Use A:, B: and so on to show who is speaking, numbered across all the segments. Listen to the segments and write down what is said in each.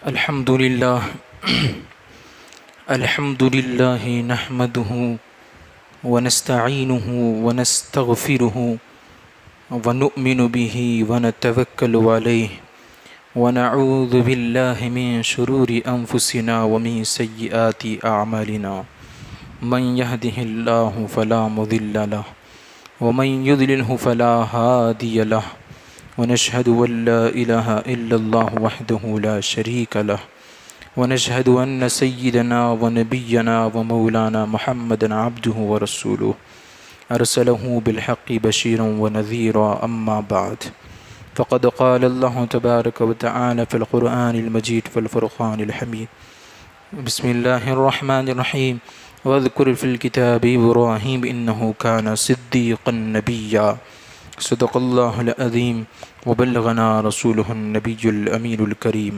A: الحمد لله الحمد لله نحمده ونستعينه ونستغفره ونؤمن به ونتوكل عليه ونعوذ بالله من شرور أنفسنا ومن سيئات أعمالنا من يهده الله فلا مضل له ومن يضلله فلا هادي له ونشهد أن لا إله إلا الله وحده لا شريك له ونشهد أن سيدنا ونبينا ومولانا محمدا عبده ورسوله أرسله بالحق بشيرا ونذيرا أما بعد فقد قال الله تبارك وتعالى في القرآن المجيد والفرقان الحميد بسم الله الرحمن الرحيم واذكر في الكتاب إبراهيم إنه كان صديقا نبيا صدق الله العظيم وبلغنا رسوله النبي الأمين الكريم.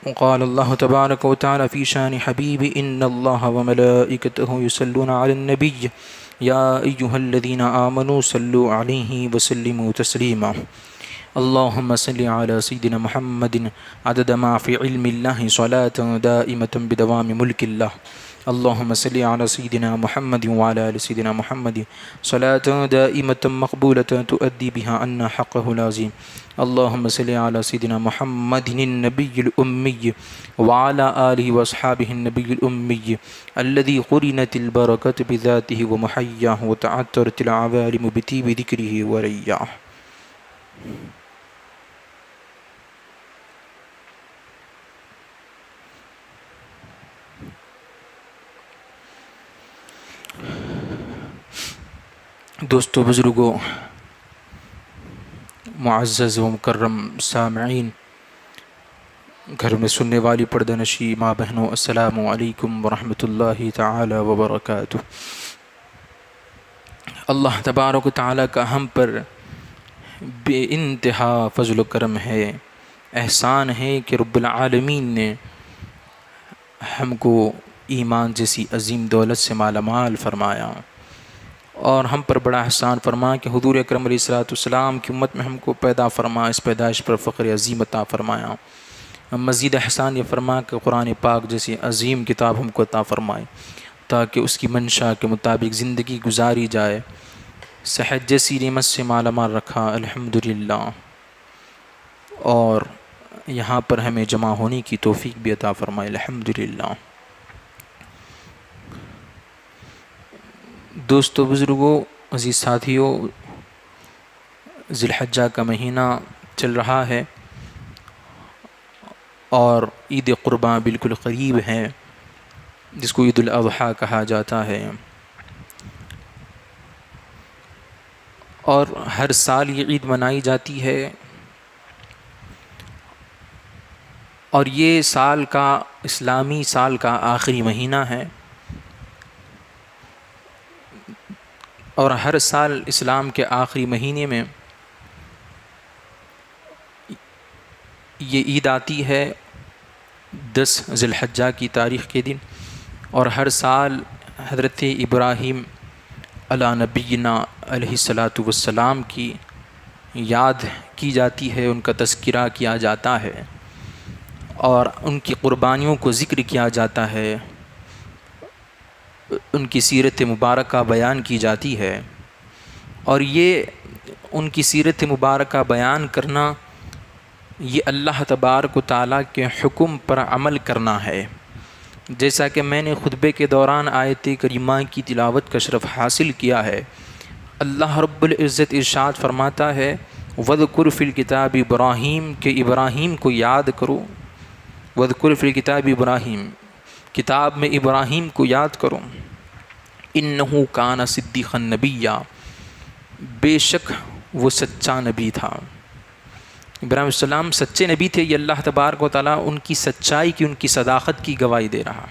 A: وقال الله تبارك وتعالى في شان حبيب إن الله وملائكته يصلون على النبي يا أيها الذين آمنوا صلوا عليه وسلموا تسليما. اللهم صل على سيدنا محمد عدد ما في علم الله صلاة دائمة بدوام ملك الله. اللهم صل على سيدنا محمد وعلى آل سيدنا محمد صلاة دائمة مقبولة تؤدي بها عنا حقه العظيم. اللهم صل على سيدنا محمد النبي الأمي وعلى آله وأصحابه النبي الأمي الذي قرنت البركة بذاته ومحياه وتعطرت العوالم بطيب ذكره ورياه. دوستو، بزرگوں، معزز و مکرم سامعین، گھر میں سننے والی پردہ نشی ماں بہنوں، السلام علیکم ورحمۃ اللہ تعالی وبرکاتہ. اللہ تبارک و تعالیٰ کا ہم پر بے انتہا فضل و کرم ہے، احسان ہے کہ رب العالمین نے ہم کو ایمان جیسی عظیم دولت سے مالا مال فرمایا، اور ہم پر بڑا احسان فرما کہ حضور اکرم علیہ السلام کی امت میں ہم کو پیدا فرما، اس پیدائش پر فخر عظیم عطا فرمایا. مزید احسان یہ فرما کہ قرآن پاک جیسی عظیم کتاب ہم کو عطا فرمائے تاکہ اس کی منشا کے مطابق زندگی گزاری جائے. صحت جیسی نعمت سے مالا مال رکھا الحمدللہ، اور یہاں پر ہمیں جمع ہونے کی توفیق بھی عطا فرمائے الحمدللہ. دوستو، بزرگوں، عزیز ساتھیوں، ذی الحجہ کا مہینہ چل رہا ہے اور عید قرباں بالکل قریب ہے، جس کو عید الاضحیٰ کہا جاتا ہے. اور ہر سال یہ عید منائی جاتی ہے، اور یہ سال کا اسلامی سال کا آخری مہینہ ہے، اور ہر سال اسلام کے آخری مہینے میں یہ عید آتی ہے 10 ذی الحجہ کی تاریخ کے دن. اور ہر سال حضرت ابراہیم علی نبینا علیہ الصلاۃ والسلام کی یاد کی جاتی ہے، ان کا تذکرہ کیا جاتا ہے، اور ان کی قربانیوں کو ذکر کیا جاتا ہے، ان کی سیرت مبارکہ بیان کی جاتی ہے. اور یہ ان کی سیرت مبارکہ بیان کرنا، یہ اللہ تبارک و تعالیٰ کے حکم پر عمل کرنا ہے. جیسا کہ میں نے خطبے کے دوران آیت کریمہ کی تلاوت کا شرف حاصل کیا ہے، اللہ رب العزت ارشاد فرماتا ہے وَاذْكُرْ فِي الْكِتَابِ ابراہیم، کہ ابراہیم کو یاد کرو. وَاذْكُرْ فِي الْكِتَابِ ابراہیم، کتاب میں ابراہیم کو یاد کرو. اِنَّهُ كَانَ صِدِّيقًا نَبِيًّا، بے شک وہ سچا نبی تھا. ابراہیم علیہ السلام سچے نبی تھے. یہ اللہ تبارک و تعالیٰ ان کی سچائی کی، ان کی صداقت کی گواہی دے رہا.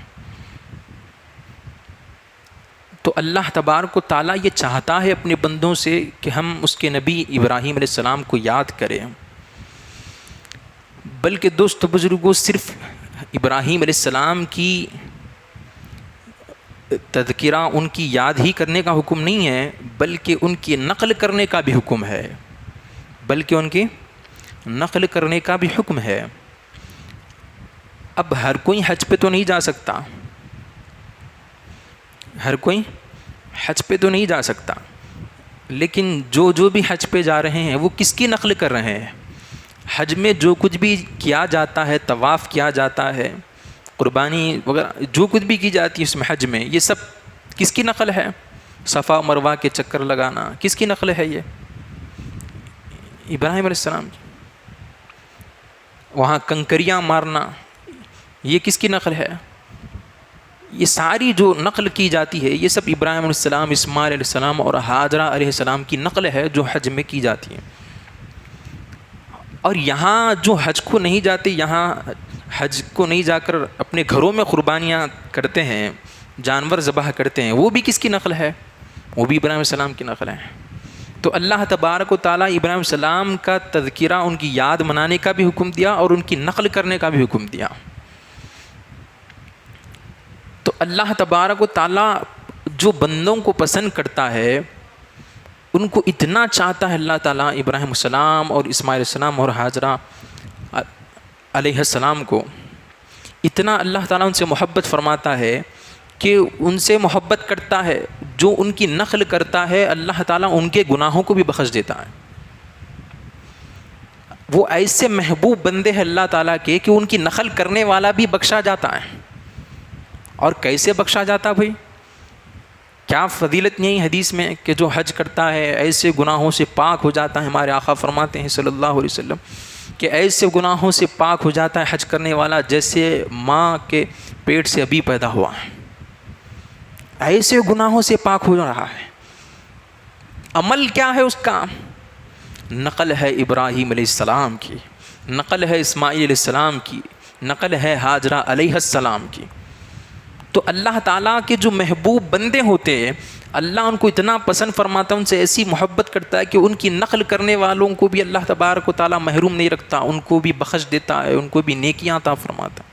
A: تو اللہ تبارک و تعالیٰ یہ چاہتا ہے اپنے بندوں سے کہ ہم اس کے نبی ابراہیم علیہ السلام کو یاد کریں. بلکہ دوست بزرگوں، صرف ابراہیم علیہ السلام کی تذکرہ، ان کی یاد ہی کرنے کا حکم نہیں ہے، بلکہ ان کی نقل کرنے کا بھی حکم ہے. بلکہ ان کی نقل کرنے کا بھی حکم ہے۔ اب ہر کوئی حج پہ تو نہیں جا سکتا، ہر کوئی حج پہ تو نہیں جا سکتا، لیکن جو بھی حج پہ جا رہے ہیں وہ کس کی نقل کر رہے ہیں؟ حج میں جو کچھ بھی کیا جاتا ہے، طواف کیا جاتا ہے، قربانی وغیرہ جو کچھ بھی کی جاتی ہے اس میں حج میں، یہ سب کس کی نقل ہے؟ صفا مروہ کے چکر لگانا کس کی نقل ہے؟ یہ ابراہیم علیہ السلام کی۔ وہاں کنکریاں مارنا یہ کس کی نقل ہے؟ یہ ساری جو نقل کی جاتی ہے یہ سب ابراہیم علیہ السلام، اسماعیل علیہ السلام اور ہاجرہ علیہ السلام کی نقل ہے جو حج میں کی جاتی ہے۔ اور یہاں جو حج کو نہیں جاتے، یہاں حج کو نہیں جا کر اپنے گھروں میں قربانیاں کرتے ہیں، جانور ذبح کرتے ہیں، وہ بھی کس کی نقل ہے؟ وہ بھی ابراہیم علیہ السلام کی نقل ہے۔ تو اللہ تبارک و تعالیٰ ابراہیم علیہ السلام کا تذکرہ، ان کی یاد منانے کا بھی حکم دیا اور ان کی نقل کرنے کا بھی حکم دیا۔ تو اللہ تبارک و تعالیٰ جو بندوں کو پسند کرتا ہے، ان کو اتنا چاہتا ہے اللہ تعالیٰ ابراہیم السلام اور اسماعیل السلام اور ہاجرہ علیہ السلام کو، اتنا اللہ تعالیٰ ان سے محبت فرماتا ہے کہ ان سے محبت کرتا ہے، جو ان کی نقل کرتا ہے اللہ تعالیٰ ان کے گناہوں کو بھی بخش دیتا ہے۔ وہ ایسے محبوب بندے ہیں اللہ تعالیٰ کے کہ ان کی نقل کرنے والا بھی بخشا جاتا ہے۔ اور کیسے بخشا جاتا بھائی؟ کیا فضیلت نہیں حدیث میں کہ جو حج کرتا ہے ایسے گناہوں سے پاک ہو جاتا ہے۔ ہمارے آقا فرماتے ہیں صلی اللہ علیہ وسلم کہ ایسے گناہوں سے پاک ہو جاتا ہے حج کرنے والا جیسے ماں کے پیٹ سے ابھی پیدا ہوا ہے، ایسے گناہوں سے پاک ہو رہا ہے۔ عمل کیا ہے اس کا؟ نقل ہے ابراہیم علیہ السلام کی، نقل ہے اسماعیل علیہ السلام کی، نقل ہے ہاجرہ علیہ السلام کی۔ تو اللہ تعالیٰ کے جو محبوب بندے ہوتے ہیں، اللہ ان کو اتنا پسند فرماتا ہے، ان سے ایسی محبت کرتا ہے کہ ان کی نقل کرنے والوں کو بھی اللہ تبارک و تعالیٰ محروم نہیں رکھتا، ان کو بھی بخش دیتا ہے، ان کو بھی نیکیاں عطا فرماتا ہے،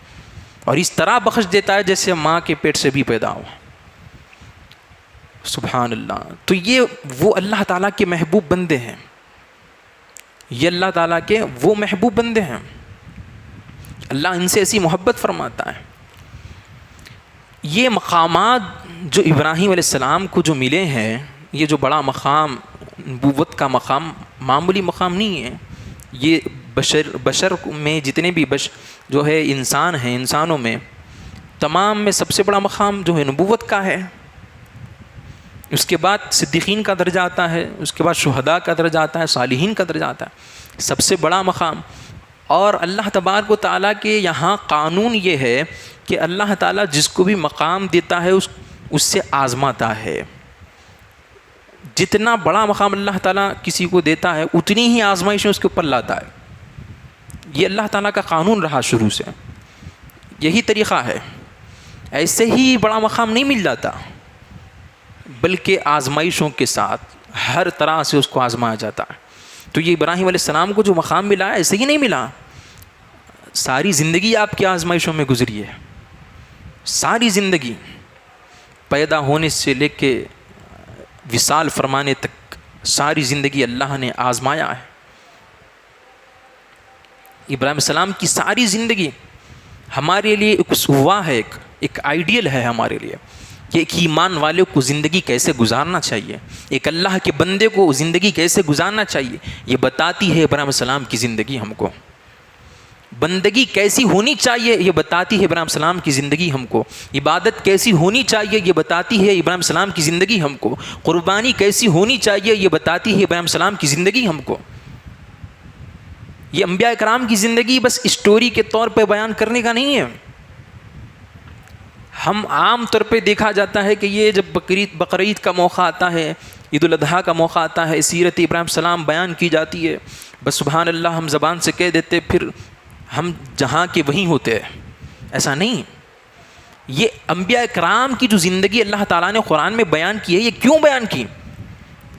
A: اور اس طرح بخش دیتا ہے جیسے ماں کے پیٹ سے بھی پیدا ہوا۔ سبحان اللہ۔ تو یہ وہ اللہ تعالیٰ کے محبوب بندے ہیں، یہ اللہ تعالیٰ کے وہ محبوب بندے ہیں، اللہ ان سے ایسی محبت فرماتا ہے۔ یہ مقامات جو ابراہیم علیہ السلام کو جو ملے ہیں، یہ جو بڑا مقام، نبوت کا مقام معمولی مقام نہیں ہے۔ یہ بشر میں جتنے بھی جو ہے انسان ہیں، انسانوں میں تمام میں سب سے بڑا مقام جو ہے نبوت کا ہے۔ اس کے بعد صدیقین کا درجہ آتا ہے، اس کے بعد شہداء کا درجہ آتا ہے، صالحین کا درجہ آتا ہے، سب سے بڑا مقام۔ اور اللہ تبارک و تعالیٰ کے یہاں قانون یہ ہے کہ اللہ تعالیٰ جس کو بھی مقام دیتا ہے اس سے آزماتا ہے۔ جتنا بڑا مقام اللہ تعالیٰ کسی کو دیتا ہے اتنی ہی آزمائشیں اس کے اوپر لاتا ہے۔ یہ اللہ تعالیٰ کا قانون رہا شروع سے، یہی طریقہ ہے۔ ایسے ہی بڑا مقام نہیں مل جاتا، بلکہ آزمائشوں کے ساتھ ہر طرح سے اس کو آزمایا جاتا ہے۔ تو یہ ابراہیم علیہ السلام کو جو مقام ملا ہے ایسے ہی نہیں ملا، ساری زندگی آپ کی آزمائشوں میں گزری ہے، ساری زندگی پیدا ہونے سے لے کے وصال فرمانے تک ساری زندگی اللہ نے آزمایا ہے۔ ابراہیم السلام کی ساری زندگی ہمارے لیے ایک اسوہ ہے، ایک آئیڈیل ہے ہمارے لیے کہ ایک ایمان والے کو زندگی کیسے گزارنا چاہیے، ایک اللہ کے بندے کو زندگی کیسے گزارنا چاہیے، یہ بتاتی ہے ابراہیم السلام کی زندگی ہم کو۔ بندگی کیسی ہونی چاہیے یہ بتاتی ہے ابراہیم السلام کی زندگی ہم کو، عبادت کیسی ہونی چاہیے یہ بتاتی ہے ابراہیم السلام کی زندگی ہم کو، قربانی کیسی ہونی چاہیے یہ بتاتی ہے ابراہیم السلام کی زندگی ہم کو۔ یہ انبیاء کرام کی زندگی بس اسٹوری کے طور پہ بیان کرنے کا نہیں ہے۔ ہم عام طور پہ دیکھا جاتا ہے کہ یہ جب بقرعید کا موقع آتا ہے، عید الاضحیٰ کا موقع آتا ہے، سیرت ابراہیم السلام بیان کی جاتی ہے، بس سبحان اللہ ہم زبان سے کہہ دیتے، پھر ہم جہاں کے وہیں ہوتے ہیں۔ ایسا نہیں، یہ انبیاء کرام کی جو زندگی اللہ تعالیٰ نے قرآن میں بیان کی ہے، یہ کیوں بیان کی؟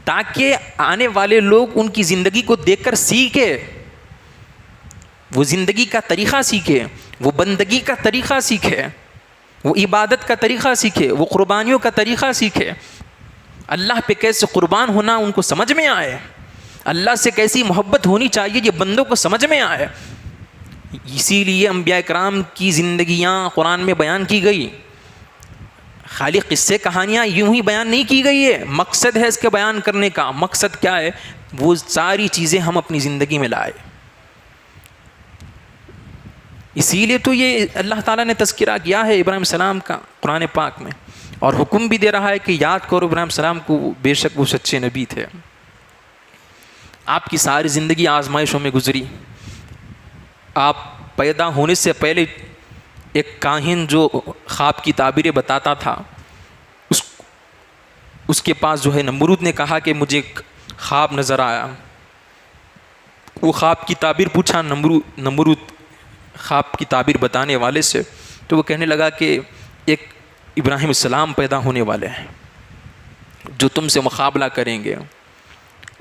A: تاکہ آنے والے لوگ ان کی زندگی کو دیکھ کر سیکھے، وہ زندگی کا طریقہ سیکھے، وہ بندگی کا طریقہ سیکھے، وہ عبادت کا طریقہ سیکھے، وہ قربانیوں کا طریقہ سیکھے، اللہ پہ کیسے قربان ہونا ان کو سمجھ میں آئے، اللہ سے کیسی محبت ہونی چاہیے یہ بندوں کو سمجھ میں آئے. اسی لیے انبیاء کرام کی زندگیاں قرآن میں بیان کی گئی. خالی قصے کہانیاں یوں ہی بیان نہیں کی گئی ہے, مقصد ہے اس کے بیان کرنے کا. مقصد کیا ہے؟ وہ ساری چیزیں ہم اپنی زندگی میں لائے. اسی لیے تو یہ اللہ تعالیٰ نے تذکرہ کیا ہے ابراہیم السلام کا قرآن پاک میں, اور حکم بھی دے رہا ہے کہ یاد کرو ابراہیم السلام کو, بے شک وہ سچے نبی تھے. آپ کی ساری زندگی آزمائشوں میں گزری. آپ پیدا ہونے سے پہلے ایک کاہن جو خواب کی تعبیریں بتاتا تھا, اس کے پاس جو ہے نمرود نے کہا کہ مجھے خواب نظر آیا. وہ خواب کی تعبیر پوچھا نمرود خواب کی تعبیر بتانے والے سے, تو وہ کہنے لگا کہ ایک ابراہیم السلام پیدا ہونے والے ہیں جو تم سے مقابلہ کریں گے,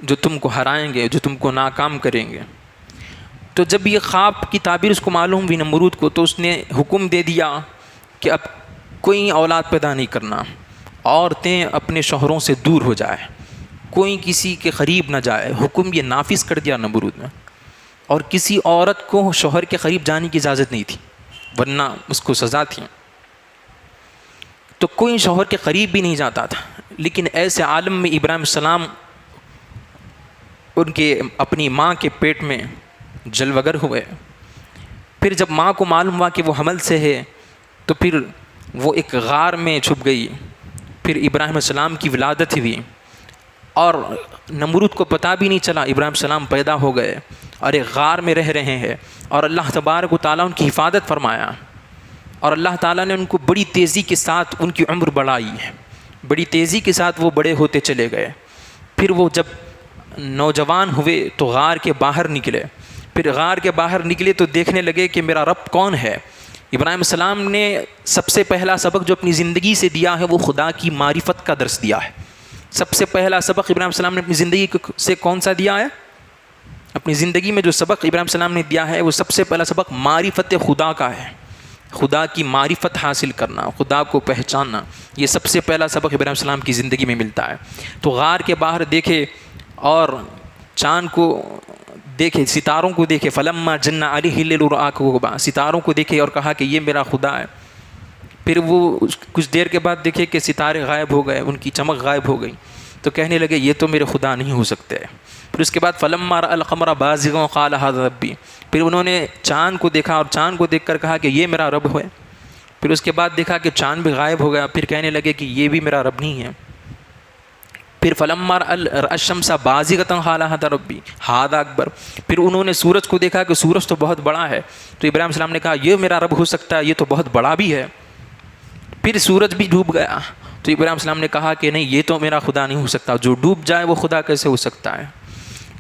A: جو تم کو ہرائیں گے, جو تم کو ناکام کریں گے. تو جب یہ خواب کی تعبیر اس کو معلوم ہوئی نمرود کو, تو اس نے حکم دے دیا کہ اب کوئی اولاد پیدا نہیں کرنا, عورتیں اپنے شوہروں سے دور ہو جائے, کوئی کسی کے قریب نہ جائے. حکم یہ نافذ کر دیا نمرود نے, اور کسی عورت کو شوہر کے قریب جانے کی اجازت نہیں تھی, ورنہ اس کو سزا تھی. تو کوئی شوہر کے قریب بھی نہیں جاتا تھا. لیکن ایسے عالم میں ابراہیم السلام ان کے اپنی ماں کے پیٹ میں جلوگر ہوئے. پھر جب ماں کو معلوم ہوا کہ وہ حمل سے ہے, تو پھر وہ ایک غار میں چھپ گئی. پھر ابراہیم السلام کی ولادت ہوئی, اور نمرود کو پتہ بھی نہیں چلا ابراہیم السلام پیدا ہو گئے اور ایک غار میں رہ رہے ہیں. اور اللہ تبارک و تعالیٰ ان کی حفاظت فرمایا, اور اللہ تعالیٰ نے ان کو بڑی تیزی کے ساتھ ان کی عمر بڑھائی ہے. بڑی تیزی کے ساتھ وہ بڑے ہوتے چلے گئے. پھر وہ جب نوجوان ہوئے تو غار کے باہر نکلے. پھر غار کے باہر نکلے تو دیکھنے لگے کہ میرا رب کون ہے. ابراہیم السلام نے سب سے پہلا سبق جو اپنی زندگی سے دیا ہے وہ خدا کی معرفت کا درس دیا ہے. سب سے پہلا سبق ابراہیم السلام نے اپنی زندگی سے کون سا دیا ہے؟ اپنی زندگی میں جو سبق ابراہیم السلام نے دیا ہے وہ سب سے پہلا سبق معرفت خدا کا ہے. خدا کی معرفت حاصل کرنا, خدا کو پہچاننا, یہ سب سے پہلا سبق ابراہیم السلام کی زندگی میں ملتا ہے. تو غار کے باہر دیکھے اور چاند کو دیکھے, ستاروں کو دیکھے. فلما جن علیہ اللیل رأى کوكبا, ستاروں کو دیکھے اور کہا کہ یہ میرا خدا ہے. پھر وہ کچھ دیر کے بعد دیکھے کہ ستارے غائب ہو گئے, ان کی چمک غائب ہو گئی. تو کہنے لگے یہ تو میرے خدا نہیں ہو سکتے. پھر اس کے بعد فلما رأى القمر بازغا قال هذا ربی, پھر انہوں نے چاند کو دیکھا اور چاند کو دیکھ کر کہا کہ یہ میرا رب ہے. پھر اس کے بعد دیکھا کہ چاند بھی غائب ہو گیا. پھر کہنے لگے کہ یہ بھی میرا رب نہیں ہے. پھر فلما رأى الشمس بازغة قال هذا ربی هذا اکبر. پھر انہوں نے سورج کو دیکھا کہ سورج تو بہت بڑا ہے. تو ابراہیم السلام نے کہا یہ میرا رب ہو سکتا ہے, یہ تو بہت بڑا بھی ہے. پھر سورج بھی ڈوب گیا. تو ابراہیم السلام نے کہا کہ نہیں, یہ تو میرا خدا نہیں ہو سکتا, جو ڈوب جائے وہ خدا کیسے ہو سکتا ہے.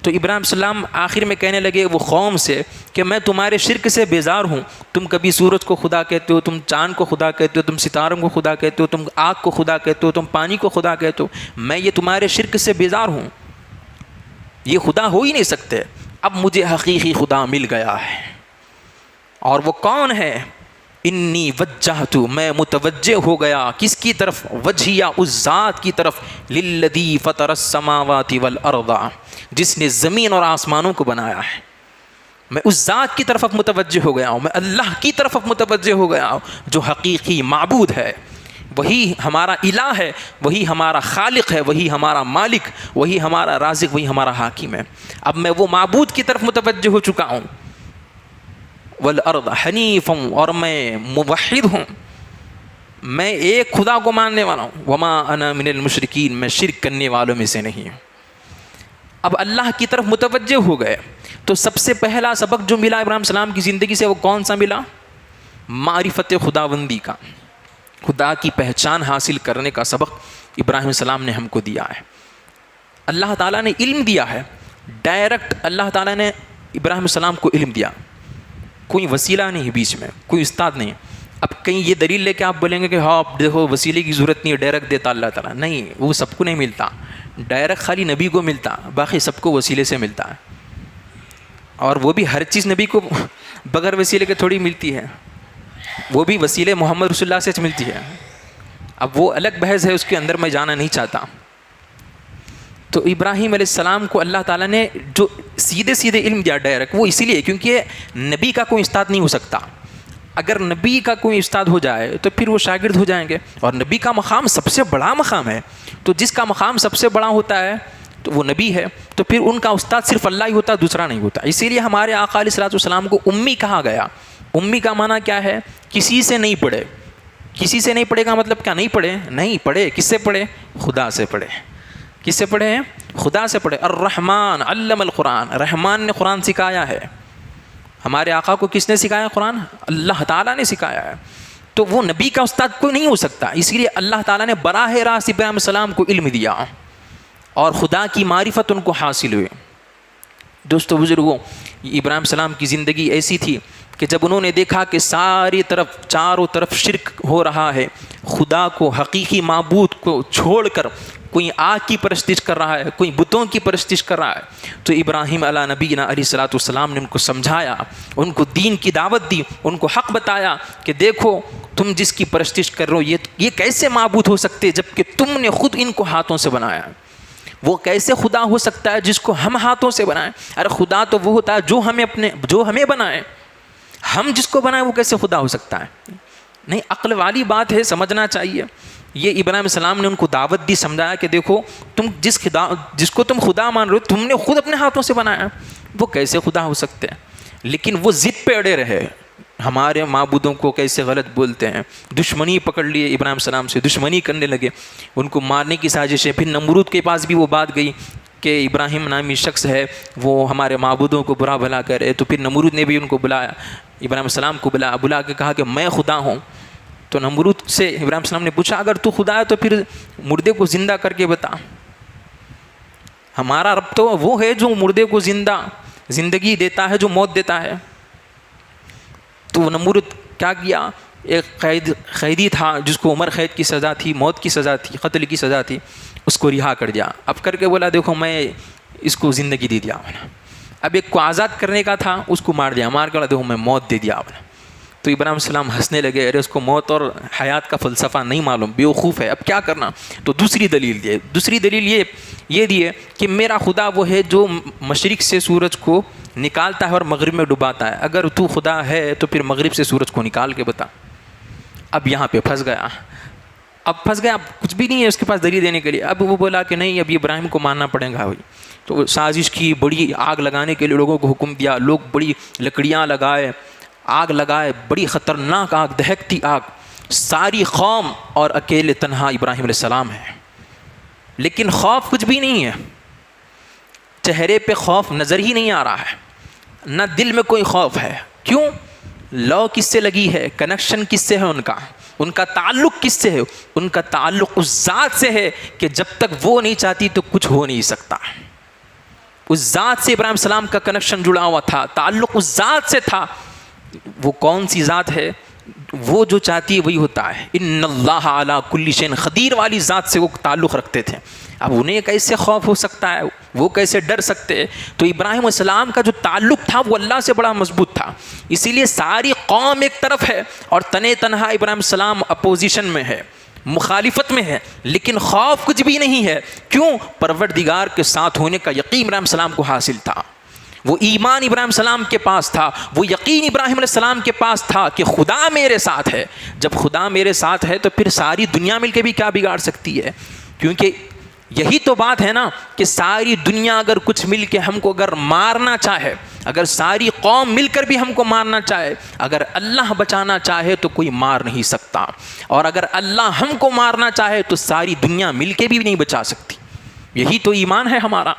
A: تو ابراہیم السلام آخر میں کہنے لگے وہ قوم سے کہ میں تمہارے شرک سے بیزار ہوں. تم کبھی سورج کو خدا کہتے ہو, تم چاند کو خدا کہتے ہو, تم ستاروں کو خدا کہتے ہو, تم آگ کو خدا کہتے ہو, تم پانی کو خدا کہتے ہو. میں یہ تمہارے شرک سے بیزار ہوں, یہ خدا ہو ہی نہیں سکتے. اب مجھے حقیقی خدا مل گیا ہے. اور وہ کون ہے؟ انی وجہت, میں متوجہ ہو گیا کس کی طرف؟ وجہیا, اس ذات کی طرف. للذی فطر السماوات والارض, جس نے زمین اور آسمانوں کو بنایا ہے. میں اس ذات کی طرف اب متوجہ ہو گیا ہوں, میں اللہ کی طرف اب متوجہ ہو گیا ہوں جو حقیقی معبود ہے. وہی ہمارا الہ ہے, وہی ہمارا خالق ہے, وہی ہمارا مالک, وہی ہمارا رازق, وہی ہمارا حاکم ہے. اب میں وہ معبود کی طرف متوجہ ہو چکا ہوں. والارض حنیفا, اور میں موحد ہوں, میں ایک خدا کو ماننے والا ہوں. وما انا من المشرکین, میں شرک کرنے والوں میں سے نہیں ہوں. اب اللہ کی طرف متوجہ ہو گئے. تو سب سے پہلا سبق جو ملا ابراہیم السلام کی زندگی سے وہ کون سا ملا؟ معرفت خداوندی کا, خدا کی پہچان حاصل کرنے کا سبق ابراہیم السلام نے ہم کو دیا ہے. اللہ تعالیٰ نے علم دیا ہے ڈائریکٹ. اللہ تعالیٰ نے ابراہیم السلام کو علم دیا, کوئی وسیلہ نہیں بیچ میں, کوئی استاد نہیں. اب کہیں یہ دلیل لے کے آپ بولیں گے کہ ہاں دیکھو وسیلے کی ضرورت نہیں ہے, ڈائریکٹ دیتا اللہ تعالیٰ. نہیں, وہ سب کو نہیں ملتا. ڈائریکٹ خالی نبی کو ملتا, باقی سب کو وسیلے سے ملتا ہے. اور وہ بھی ہر چیز نبی کو بغیر وسیلے کے تھوڑی ملتی ہے, وہ بھی وسیلے محمد رسول اللہ سے ملتی ہے. اب وہ الگ بحث ہے, اس کے اندر میں جانا نہیں چاہتا. تو ابراہیم علیہ السلام کو اللہ تعالیٰ نے جو سیدھے علم دیا ڈائریکٹ، وہ اسی لیے کیونکہ نبی کا کوئی استاد نہیں ہو سکتا. اگر نبی کا کوئی استاد ہو جائے تو پھر وہ شاگرد ہو جائیں گے، اور نبی کا مقام سب سے بڑا مقام ہے. تو جس کا مقام سب سے بڑا ہوتا ہے تو وہ نبی ہے، تو پھر ان کا استاد صرف اللہ ہی ہوتا ہے، دوسرا نہیں ہوتا. اسی لیے ہمارے آقا علیہ الصلوۃ والسلام کو امی کہا گیا. امی کا معنی کیا ہے؟ کسی سے نہیں پڑھے. کسی سے نہیں پڑھے کا مطلب کیا؟ نہیں پڑھے. کس سے پڑھے؟ خدا سے پڑھے. کس سے پڑھے ہیں؟ خدا سے پڑھے. الرحمن علم القرآن، رحمان نے قرآن سکھایا ہے. ہمارے آقا کو کس نے سکھایا قرآن؟ اللہ تعالیٰ نے سکھایا ہے. تو وہ نبی کا استاد کوئی نہیں ہو سکتا. اسی لیے اللہ تعالیٰ نے براہ راست ابراہیم علیہ السلام کو علم دیا اور خدا کی معرفت ان کو حاصل ہوئی. دوستو بزرگوں، ابراہیم علیہ السلام کی زندگی ایسی تھی کہ جب انہوں نے دیکھا کہ چاروں طرف شرک ہو رہا ہے، خدا کو، حقیقی معبود کو چھوڑ کر کوئی آگ کی پرستش کر رہا ہے، کوئی بتوں کی پرستش کر رہا ہے، تو ابراہیم علیہ نبینا علیہ الصلوۃ والسلام نے ان کو سمجھایا، ان کو دین کی دعوت دی، ان کو حق بتایا کہ دیکھو تم جس کی پرستش کر رہے ہو یہ کیسے معبود ہو سکتے جب کہ تم نے خود ان کو ہاتھوں سے بنایا. وہ کیسے خدا ہو سکتا ہے جس کو ہم ہاتھوں سے بنائیں؟ ارے خدا تو وہ ہوتا ہے جو ہمیں بنائے. ہم جس کو بنائیں وہ کیسے خدا ہو سکتا ہے؟ نہیں، عقل والی بات ہے، سمجھنا چاہیے. یہ ابراہیم علیہ السلام نے ان کو دعوت دی، سمجھایا کہ دیکھو تم جس کو تم خدا مان رہے ہو تم نے خود اپنے ہاتھوں سے بنایا، وہ کیسے خدا ہو سکتے ہیں؟ لیکن وہ ضد پہ اڑے رہے. ہمارے معبودوں کو کیسے غلط بولتے ہیں. دشمنی پکڑ لیے ابراہیم علیہ السلام سے، دشمنی کرنے لگے، ان کو مارنے کی سازش ہے. پھر نمرود کے پاس بھی وہ بات گئی کہ ابراہیم نامی شخص ہے وہ ہمارے معبودوں کو برا بھلا کرے. تو پھر نمرود نے بھی ان کو بلایا، ابراہیم علیہ السلام کو بلا کے کہا کہ میں خدا ہوں. تو نمرود سے ابراہیم علیہ السلام نے پوچھا اگر تو خدا ہے تو پھر مردے کو زندہ کر کے بتا. ہمارا رب تو وہ ہے جو مردے کو زندگی دیتا ہے، جو موت دیتا ہے. تو نمرود کیا کیا؟ ایک قیدی تھا جس کو عمر قید کی سزا تھی، موت کی سزا تھی، قتل کی سزا تھی، اس کو رہا کر دیا. اب کر کے بولا دیکھو میں اس کو زندگی دے دیا. اب ایک کو آزاد کرنے کا تھا، اس کو مار دیا، مار کر دیکھو میں موت دے دیا. تو ابراہیم علیہ السلام ہنسنے لگے، ارے اس کو موت اور حیات کا فلسفہ نہیں معلوم، بیوقوف ہے، اب کیا کرنا. تو دوسری دلیل یہ دیے کہ میرا خدا وہ ہے جو مشرق سے سورج کو نکالتا ہے اور مغرب میں ڈباتا ہے. اگر تو خدا ہے تو پھر مغرب سے سورج کو نکال کے بتا. اب یہاں پہ پھنس گیا، اب کچھ بھی نہیں ہے اس کے پاس دلیل دینے کے لیے. اب وہ بولا کہ نہیں، اب ابراہیم کو ماننا پڑے گا. ہوئی تو سازش کی، بڑی آگ لگانے کے لیے لوگوں کو حکم دیا. لوگ بڑی لکڑیاں آگ لگائے، بڑی خطرناک آگ، دہکتی آگ. ساری قوم اور اکیلے تنہا ابراہیم علیہ السلام ہے. لیکن خوف کچھ بھی نہیں ہے، چہرے پہ خوف نظر ہی نہیں آ رہا ہے، نہ دل میں کوئی خوف ہے. کیوں؟ لو کس سے لگی ہے؟ کنیکشن کس سے ہے؟ ان کا تعلق کس سے ہے؟ ان کا تعلق اس ذات سے ہے کہ جب تک وہ نہیں چاہتی تو کچھ ہو نہیں سکتا. اس ذات سے ابراہیم السلام کا کنیکشن جڑا ہوا تھا، تعلق اس ذات سے تھا. وہ کون سی ذات ہے؟ وہ جو چاہتی ہے وہی ہوتا ہے. ان اللہ علی کل شیء قدیر والی ذات سے وہ تعلق رکھتے تھے. اب انہیں کیسے خوف ہو سکتا ہے؟ وہ کیسے ڈر سکتے؟ تو ابراہیم علیہ السلام کا جو تعلق تھا وہ اللہ سے بڑا مضبوط تھا. اسی لیے ساری قوم ایک طرف ہے اور تنہا ابراہیم السلام اپوزیشن میں ہے، مخالفت میں ہے، لیکن خوف کچھ بھی نہیں ہے. کیوں؟ پروردگار کے ساتھ ہونے کا یقین ابراہیم السلام کو حاصل تھا. وہ ایمان ابراہیم السلام کے پاس تھا، وہ یقین ابراہیم علیہ السلام کے پاس تھا کہ خدا میرے ساتھ ہے. جب خدا میرے ساتھ ہے تو پھر ساری دنیا مل کے بھی کیا بگاڑ سکتی ہے؟ کیونکہ یہی تو بات ہے نا کہ ساری دنیا اگر کچھ مل کے ہم کو اگر مارنا چاہے، اگر ساری قوم مل کر بھی ہم کو مارنا چاہے، اگر اللہ بچانا چاہے تو کوئی مار نہیں سکتا، اور اگر اللہ ہم کو مارنا چاہے تو ساری دنیا مل کے بھی نہیں بچا سکتی. یہی تو ایمان ہے ہمارا.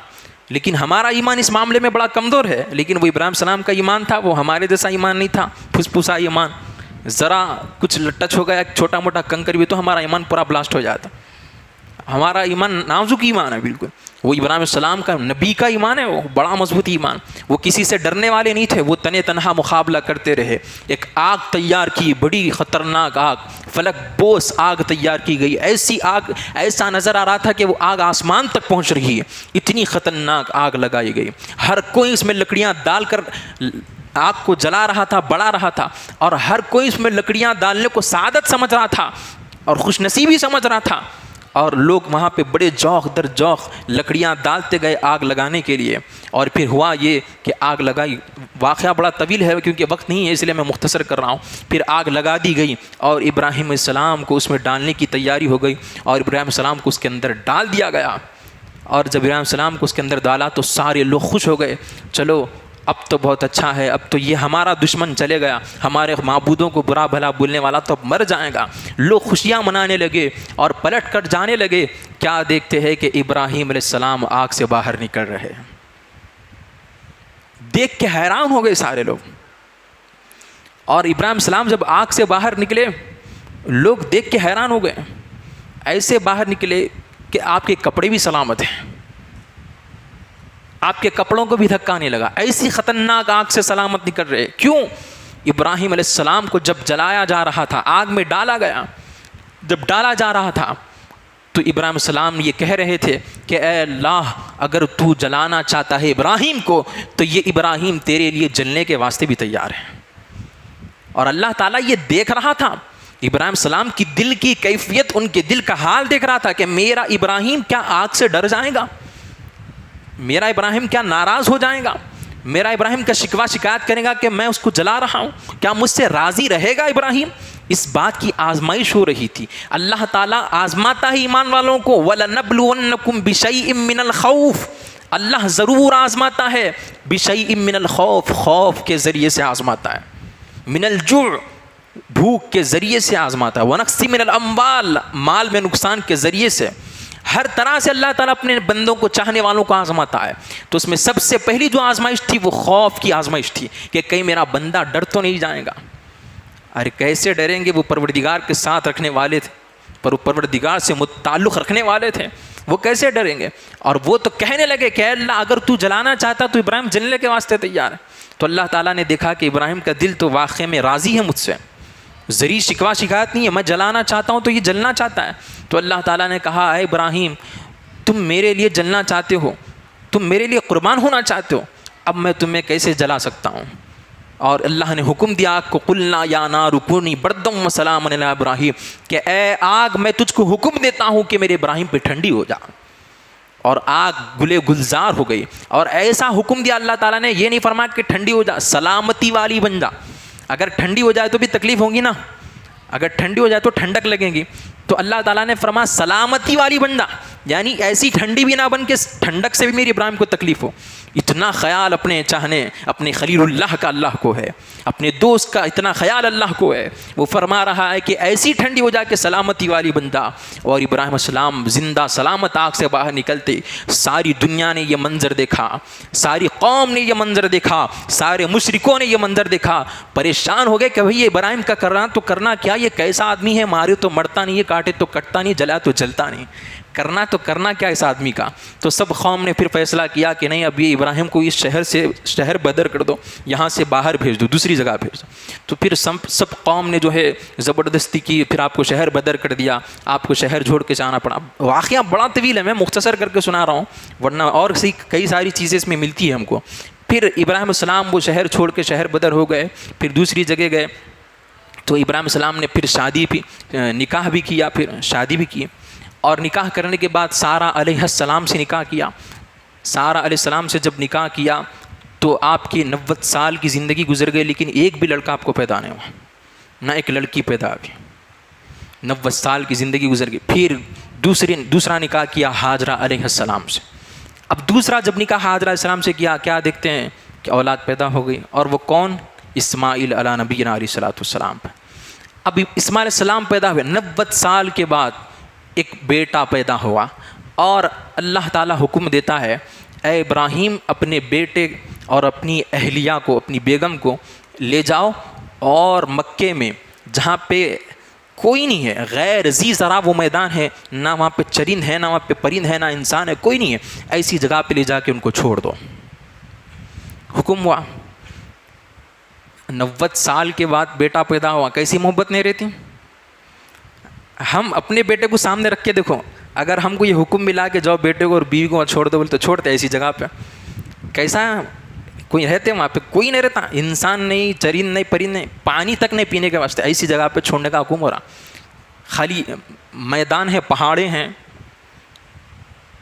A: لیکن ہمارا ایمان اس معاملے میں بڑا کمزور ہے. لیکن وہ ابراہیم السلام کا ایمان تھا، وہ ہمارے جیسا ایمان نہیں تھا، پھسا ایمان. ذرا کچھ ٹچ ہو گیا، چھوٹا موٹا کنکر بھی تو ہمارا ایمان پورا بلاسٹ ہو جاتا. ہمارا ایمان نازک ایمان ہے بالکل. وہ ابراہیم السلام کا نبی کا ایمان ہے، وہ بڑا مضبوط ایمان. وہ کسی سے ڈرنے والے نہیں تھے، وہ تنہا مقابلہ کرتے رہے. ایک آگ تیار کی، بڑی خطرناک آگ، فلک بوس آگ تیار کی گئی. ایسی آگ، ایسا نظر آ رہا تھا کہ وہ آگ آسمان تک پہنچ رہی ہے، اتنی خطرناک آگ لگائی گئی. ہر کوئی اس میں لکڑیاں ڈال کر آگ کو جلا رہا تھا، بڑھا رہا تھا، اور ہر کوئی اس میں لکڑیاں ڈالنے کو سعادت سمجھ رہا تھا اور خوش نصیبی سمجھ رہا تھا. اور لوگ وہاں پہ بڑے جوق در جوق لکڑیاں ڈالتے گئے آگ لگانے کے لیے. اور پھر ہوا یہ کہ آگ لگائی. واقعہ بڑا طویل ہے کیونکہ وقت نہیں ہے اس لیے میں مختصر کر رہا ہوں. پھر آگ لگا دی گئی اور ابراہیم علیہ السلام کو اس میں ڈالنے کی تیاری ہو گئی اور ابراہیم علیہ السلام کو اس کے اندر ڈال دیا گیا. اور جب ابراہیم علیہ السلام کو اس کے اندر ڈالا تو سارے لوگ خوش ہو گئے. چلو اب تو بہت اچھا ہے, اب تو یہ ہمارا دشمن چلے گیا, ہمارے معبودوں کو برا بھلا بولنے والا تو اب مر جائے گا. لوگ خوشیاں منانے لگے اور پلٹ کر جانے لگے. کیا دیکھتے ہیں کہ ابراہیم علیہ السلام آگ سے باہر نکل رہے. دیکھ کے حیران ہو گئے سارے لوگ. اور ابراہیم علیہ السلام جب آگ سے باہر نکلے لوگ دیکھ کے حیران ہو گئے. ایسے باہر نکلے کہ آپ کے کپڑے بھی سلامت ہیں, آپ کے کپڑوں کو بھی دھکا نہیں لگا. ایسی خطرناک آگ سے سلامت نکل رہے. کیوں؟ ابراہیم علیہ السلام کو جب جلایا جا رہا تھا, آگ میں ڈالا گیا, جب ڈالا جا رہا تھا تو ابراہیم علیہ السلام یہ کہہ رہے تھے کہ اے اللہ اگر تو جلانا چاہتا ہے ابراہیم کو تو یہ ابراہیم تیرے لیے جلنے کے واسطے بھی تیار ہے. اور اللہ تعالیٰ یہ دیکھ رہا تھا ابراہیم السلام کی دل کی کیفیت, ان کے دل کا حال دیکھ رہا تھا کہ میرا ابراہیم کیا آگ سے ڈر جائے گا, میرا ابراہیم کیا ناراض ہو جائے گا, میرا ابراہیم کا شکوہ شکایت کرے گا کہ میں اس کو جلا رہا ہوں, کیا مجھ سے راضی رہے گا ابراہیم. اس بات کی آزمائش ہو رہی تھی. اللہ تعالیٰ آزماتا ہے ایمان والوں کو. وَلَنَبْلُوَنَّكُمْ بِشَيْءٍ مِّنَ الْخَوْفِ, اللہ ضرور آزماتا ہے. بِشَيْءٍ مِّنَ الْخَوْفِ, خوف کے ذریعے سے آزماتا ہے. من الجوع, بھوک کے ذریعے سے آزماتا ہے. وَنَقْصٍ مِّنَ الْأَمْوَالِ, مال میں نقصان کے ذریعے سے. ہر طرح سے اللہ تعالیٰ اپنے بندوں کو, چاہنے والوں کو آزماتا ہے. تو اس میں سب سے پہلی جو آزمائش تھی وہ خوف کی آزمائش تھی کہ کہیں میرا بندہ ڈر تو نہیں جائے گا. ارے کیسے ڈریں گے, وہ پروردگار کے ساتھ رکھنے والے تھے, پروردگار سے تعلق رکھنے والے تھے, وہ کیسے ڈریں گے. اور وہ تو کہنے لگے کہ اللہ اگر تو جلانا چاہتا تو ابراہیم جلنے کے واسطے تیار ہے. تو اللہ تعالیٰ نے دیکھا کہ ابراہیم کا دل تو واقعے میں راضی ہے مجھ سے, ذری شکوہ شکایت نہیں ہے, میں جلانا چاہتا ہوں تو یہ جلنا چاہتا ہے. تو اللہ تعالیٰ نے کہا اے ابراہیم تم میرے لیے جلنا چاہتے ہو, تم میرے لیے قربان ہونا چاہتے ہو, اب میں تمہیں کیسے جلا سکتا ہوں. اور اللہ نے حکم دیا آگ کو, قلنا یا نار کونی بردا وسلاما علی ابراہیم, کہ اے آگ میں تجھ کو حکم دیتا ہوں کہ میرے ابراہیم پہ ٹھنڈی ہو جا. اور آگ گلے گلزار ہو گئی. اور ایسا حکم دیا اللہ تعالیٰ نے, یہ نہیں فرمایا کہ ٹھنڈی ہو جا, سلامتی والی بن جا. اگر ٹھنڈی ہو جائے تو بھی تکلیف ہوگی نا, اگر ٹھنڈی ہو جائے تو ٹھنڈک لگے گی. تو اللہ تعالیٰ نے فرمایا سلامتی والی بن جا, یعنی ایسی ٹھنڈی بھی نہ بن کے ٹھنڈک سے بھی میری ابراہیم کو تکلیف ہو. اتنا خیال اپنے چاہنے اپنے خلیل اللہ کا اللہ کو ہے, اپنے دوست کا اتنا خیال اللہ کو ہے. وہ فرما رہا ہے کہ ایسی ٹھنڈی ہو جا کے سلامتی والی بندہ. اور ابراہیم السلام زندہ سلامت آگ سے باہر نکلتے, ساری دنیا نے یہ منظر دیکھا, ساری قوم نے یہ منظر دیکھا, سارے مشرکوں نے یہ منظر دیکھا, پریشان ہو گئے کہ بھئی یہ ابراہیم کا کرنا کیا, یہ کیسا آدمی ہے, مارے تو مرتا نہیں, یہ کاٹے تو کٹتا نہیں, جلا تو جلتا نہیں, کرنا کیا اس آدمی کا. تو سب قوم نے پھر فیصلہ کیا کہ نہیں اب یہ ابراہیم کو اس شہر بدر کر دو, یہاں سے باہر بھیج دو, دوسری جگہ بھیج دو. تو پھر سب قوم نے جو ہے زبردستی کی, پھر آپ کو شہر بدر کر دیا, آپ کو شہر چھوڑ کے جانا پڑا. واقعہ بڑا طویل ہے, میں مختصر کر کے سنا رہا ہوں, ورنہ اور کئی ساری چیزیں اس میں ملتی ہیں ہم کو. پھر ابراہیم السلام وہ شہر چھوڑ کے شہر بدر ہو گئے, پھر دوسری جگہ گئے. تو ابراہیم السلام نے پھر شادی بھی, نکاح بھی کیا, پھر شادی بھی کی. اور نکاح کرنے کے بعد سارہ علیہ السلام سے نکاح کیا. سارہ علیہ السلام سے جب نکاح کیا تو آپ کی 90 سال کی زندگی گزر گئی, لیکن ایک بھی لڑکا آپ کو پیدا نہیں ہوا, نہ ایک لڑکی پیدا ہوئی. 90 سال کی زندگی گزر گئی. پھر دوسرا نکاح کیا حاجرہ علیہ السلام سے. اب دوسرا جب نکاح حاجرہ علیہ السلام سے کیا, کیا دیکھتے ہیں کہ اولاد پیدا ہو گئی. اور وہ کون؟ اسماعیل علی نبینا علیہ الصلوۃ والسلام. اب اسماعیل علیہ السلام پیدا ہوئے, 90 سال کے بعد ایک بیٹا پیدا ہوا. اور اللہ تعالیٰ حکم دیتا ہے اے ابراہیم اپنے بیٹے اور اپنی اہلیہ کو, اپنی بیگم کو لے جاؤ, اور مکے میں جہاں پہ کوئی نہیں ہے, غیر ذی زرع وہ میدان ہے, نہ وہاں پہ چرند ہے, نہ وہاں پہ پرند ہے, نہ انسان ہے, کوئی نہیں ہے, ایسی جگہ پہ لے جا کے ان کو چھوڑ دو. حکم ہوا. 90 سال کے بعد بیٹا پیدا ہوا, کیسی محبت نہیں رہتی. ہم اپنے بیٹے کو سامنے رکھ کے دیکھو, اگر ہم کو یہ حکم ملا کہ جاؤ بیٹے کو اور بیوی کو چھوڑ دو, بولے تو چھوڑتے ایسی جگہ پہ. کیسا کوئی رہتے وہاں پہ, کوئی نہیں رہتا, انسان نہیں, چرند نہیں, پرند نہیں, پانی تک نہیں پینے کے واسطے, ایسی جگہ پہ چھوڑنے کا حکم ہو رہا. خالی میدان ہے, پہاڑیں ہیں,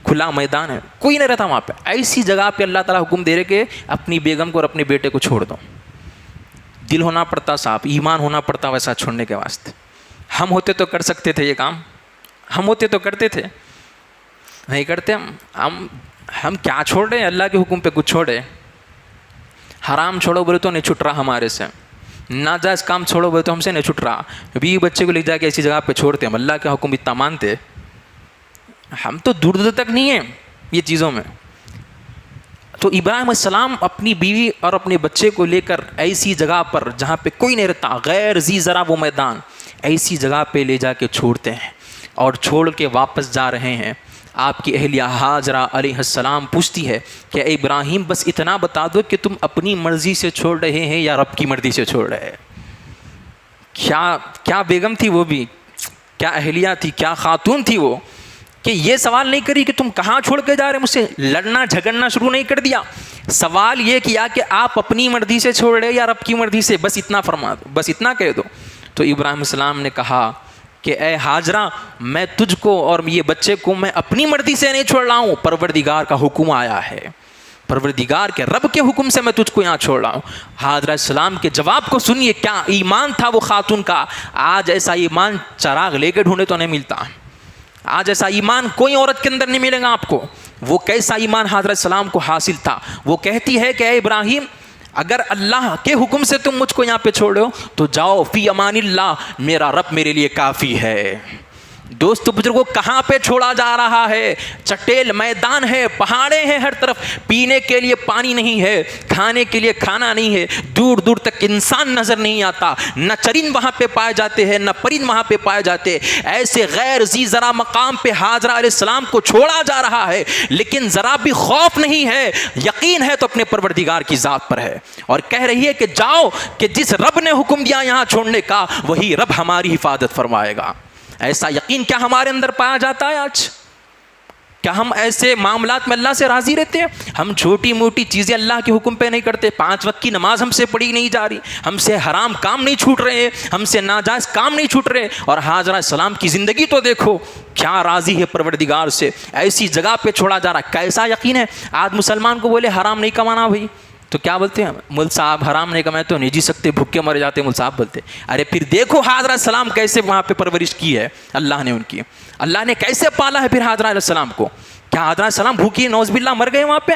A: کھلا میدان ہے, کوئی نہیں رہتا وہاں پہ. ایسی جگہ پہ اللہ تعالیٰ حکم دے رہے کہ اپنی بیگم کو اور اپنے بیٹے کو چھوڑ دو. دل ہونا پڑتا صاحب, ایمان ہونا پڑتا ویسا چھوڑنے کے واسطے. ہم ہوتے تو کر سکتے تھے یہ کام, ہم ہوتے تو کرتے تھے, نہیں کرتے. ہم کیا چھوڑ رہے ہیں, اللہ کے حکم پہ کچھ چھوڑے. حرام چھوڑو بولے تو نہیں چھٹ رہا ہمارے سے, ناجائز کام چھوڑو بولے تو ہم سے نہیں چھٹ رہا. بیوی بچے کو لے جا کے ایسی جگہ پہ چھوڑتے, ہم اللہ کا حکم اتنا مانتے. ہم تو دور دور تک نہیں ہیں یہ چیزوں میں. تو ابراہیم علیہ السلام اپنی بیوی اور اپنے بچے کو لے کر ایسی جگہ پر جہاں پہ کوئی نہیں رہتا, غیر ذی زرع وہ میدان, ایسی جگہ پہ لے جا کے چھوڑتے ہیں اور چھوڑ کے واپس جا رہے ہیں. آپ کی اہلیہ ہاجرہ علیہ السلام پوچھتی ہے کہ اے ابراہیم بس اتنا بتا دو کہ تم اپنی مرضی سے چھوڑ رہے ہیں یا رب کی مرضی سے چھوڑ رہے ہیں. کیا بیگم تھی وہ بھی, کیا اہلیہ تھی, کیا خاتون تھی وہ, کہ یہ سوال نہیں کری کہ تم کہاں چھوڑ کے جا رہے, مجھ سے لڑنا جھگڑنا شروع نہیں کر دیا. سوال یہ کیا کہ آپ اپنی مرضی سے چھوڑ رہے یا رب کی مرضی سے, بس اتنا فرما دو, بس اتنا کہہ دو. تو ابراہیم علیہ السلام نے کہا کہ اے ہاجرہ میں تجھ کو اور یہ بچے کو میں اپنی مرضی سے نہیں چھوڑ رہا ہوں, پروردگار کا حکم آیا ہے, پروردگار کے رب کے حکم سے میں تجھ کو یہاں چھوڑ رہا ہوں. حاجرہ السلام کے جواب کو سنیے, کیا ایمان تھا وہ خاتون کا. آج ایسا ایمان چراغ لے کے ڈھونڈے تو نہیں ملتا, آج ایسا ایمان کوئی عورت کے اندر نہیں ملے گا آپ کو. وہ کیسا ایمان حضرت السلام کو حاصل تھا. وہ کہتی ہے کہ اے ابراہیم اگر اللہ کے حکم سے تم مجھ کو یہاں پہ چھوڑ رہے ہو تو جاؤ, فی امان اللہ, میرا رب میرے لیے کافی ہے. دوست بزرگوں کہاں پہ چھوڑا جا رہا ہے, چٹیل میدان ہے, پہاڑے ہیں ہر طرف, پینے کے لیے پانی نہیں ہے, کھانے کے لیے کھانا نہیں ہے, دور دور تک انسان نظر نہیں آتا, نہ چرند وہاں پہ پائے جاتے ہیں نہ پرند وہاں پہ پائے جاتے. ایسے غیر ذی زرع مقام پہ حاجرہ علیہ السلام کو چھوڑا جا رہا ہے, لیکن ذرا بھی خوف نہیں ہے, یقین ہے تو اپنے پروردگار کی ذات پر ہے, اور کہہ رہی ہے کہ جاؤ کہ جس رب نے حکم دیا یہاں چھوڑنے کا وہی رب ہماری حفاظت فرمائے گا. ایسا یقین کیا ہمارے اندر پایا جاتا ہے آج؟ کیا ہم ایسے معاملات میں اللہ سے راضی رہتے ہیں؟ ہم چھوٹی موٹی چیزیں اللہ کے حکم پہ نہیں کرتے, 5 وقت کی نماز ہم سے پڑھی نہیں جا رہی, ہم سے حرام کام نہیں چھوٹ رہے ہیں, ہم سے ناجائز کام نہیں چھوٹ رہے. اور حاجرہ السلام کی زندگی تو دیکھو, کیا راضی ہے پروردگار سے, ایسی جگہ پہ چھوڑا جا رہا. کیسا یقین ہے. آج مسلمان کو بولے حرام نہیں کمانا بھائی تو کیا بولتے ہیں, مول صاحب حرام نہیں کمائے تو نہیں جی سکتے, بھوکے مر جاتے, مول صاحب بولتے. ارے پھر دیکھو حاجرہ السلام کیسے وہاں پہ پرورش کی ہے اللہ نے ان کی, اللہ نے کیسے پالا ہے پھر حاجرہ علیہ السلام کو. کیا حاجرہ علیہ السلام بھوکی نوز باللہ مر گئے وہاں پہ,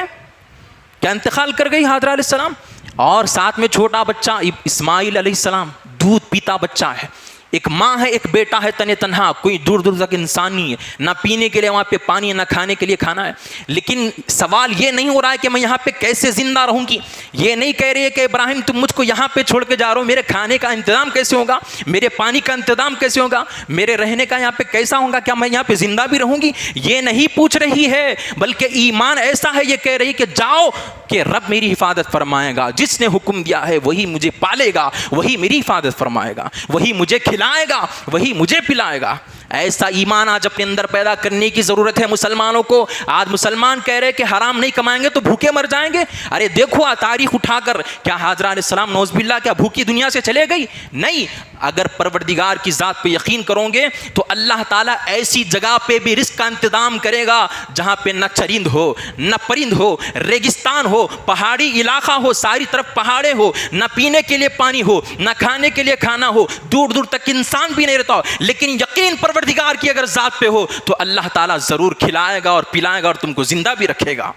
A: کیا انتقال کر گئی حاجرہ علیہ السلام. اور ساتھ میں چھوٹا بچہ اسماعیل علیہ السلام, دودھ پیتا بچہ ہے, ایک ماں ہے ایک بیٹا ہے تنے تنہا, کوئی دور دور تک انسان نہیں ہے, نہ پینے کے لیے وہاں پہ پانی ہے نہ کھانے کے لیے کھانا ہے. لیکن سوال یہ نہیں ہو رہا ہے کہ میں یہاں پہ کیسے زندہ رہوں گی, یہ نہیں کہہ رہی ہے کہ ابراہیم تم مجھ کو یہاں پہ چھوڑ کے جا رہے ہو, میرے کھانے کا انتظام کیسے ہوگا, میرے پانی کا انتظام کیسے ہوگا, میرے رہنے کا یہاں پہ کیسا ہوگا, کیا میں یہاں پہ زندہ بھی رہوں گی, یہ نہیں پوچھ رہی ہے. بلکہ ایمان ایسا ہے, یہ کہہ رہی کہ جاؤ کہ رب میری حفاظت فرمائے گا, جس نے حکم دیا ہے وہی مجھے پالے گا, وہی میری حفاظت فرمائے گا, وہی مجھے کھلائے گا, وہی مجھے پلائے گا. ایسا ایمان آج اپنے اندر پیدا کرنے کی ضرورت ہے مسلمانوں کو. آج مسلمان کہہ رہے کہ حرام نہیں کمائیں گے تو بھوکے مر جائیں گے. ارے دیکھو تاریخ اٹھا کر, کیا حاجرہ علیہ السلام نوز باللہ کیا بھوکی دنیا سے چلے گئی؟ نہیں. اگر پروردگار کی ذات پہ یقین کرو گے تو اللہ تعالیٰ ایسی جگہ پہ بھی رزق کا انتظام کرے گا جہاں پہ نہ چرند ہو نہ پرند ہو, ریگستان ہو, پہاڑی علاقہ ہو, ساری طرف پہاڑے ہو, نہ پینے کے لیے پانی ہو نہ کھانے کے لیے کھانا ہو, دور دور تک انسان بھی نہیں رہتا ہو. لیکن یقین پروردگار کی اگر ذات پہ ہو تو اللہ تعالیٰ ضرور کھلائے گا اور پلائے گا اور تم کو زندہ بھی رکھے گا.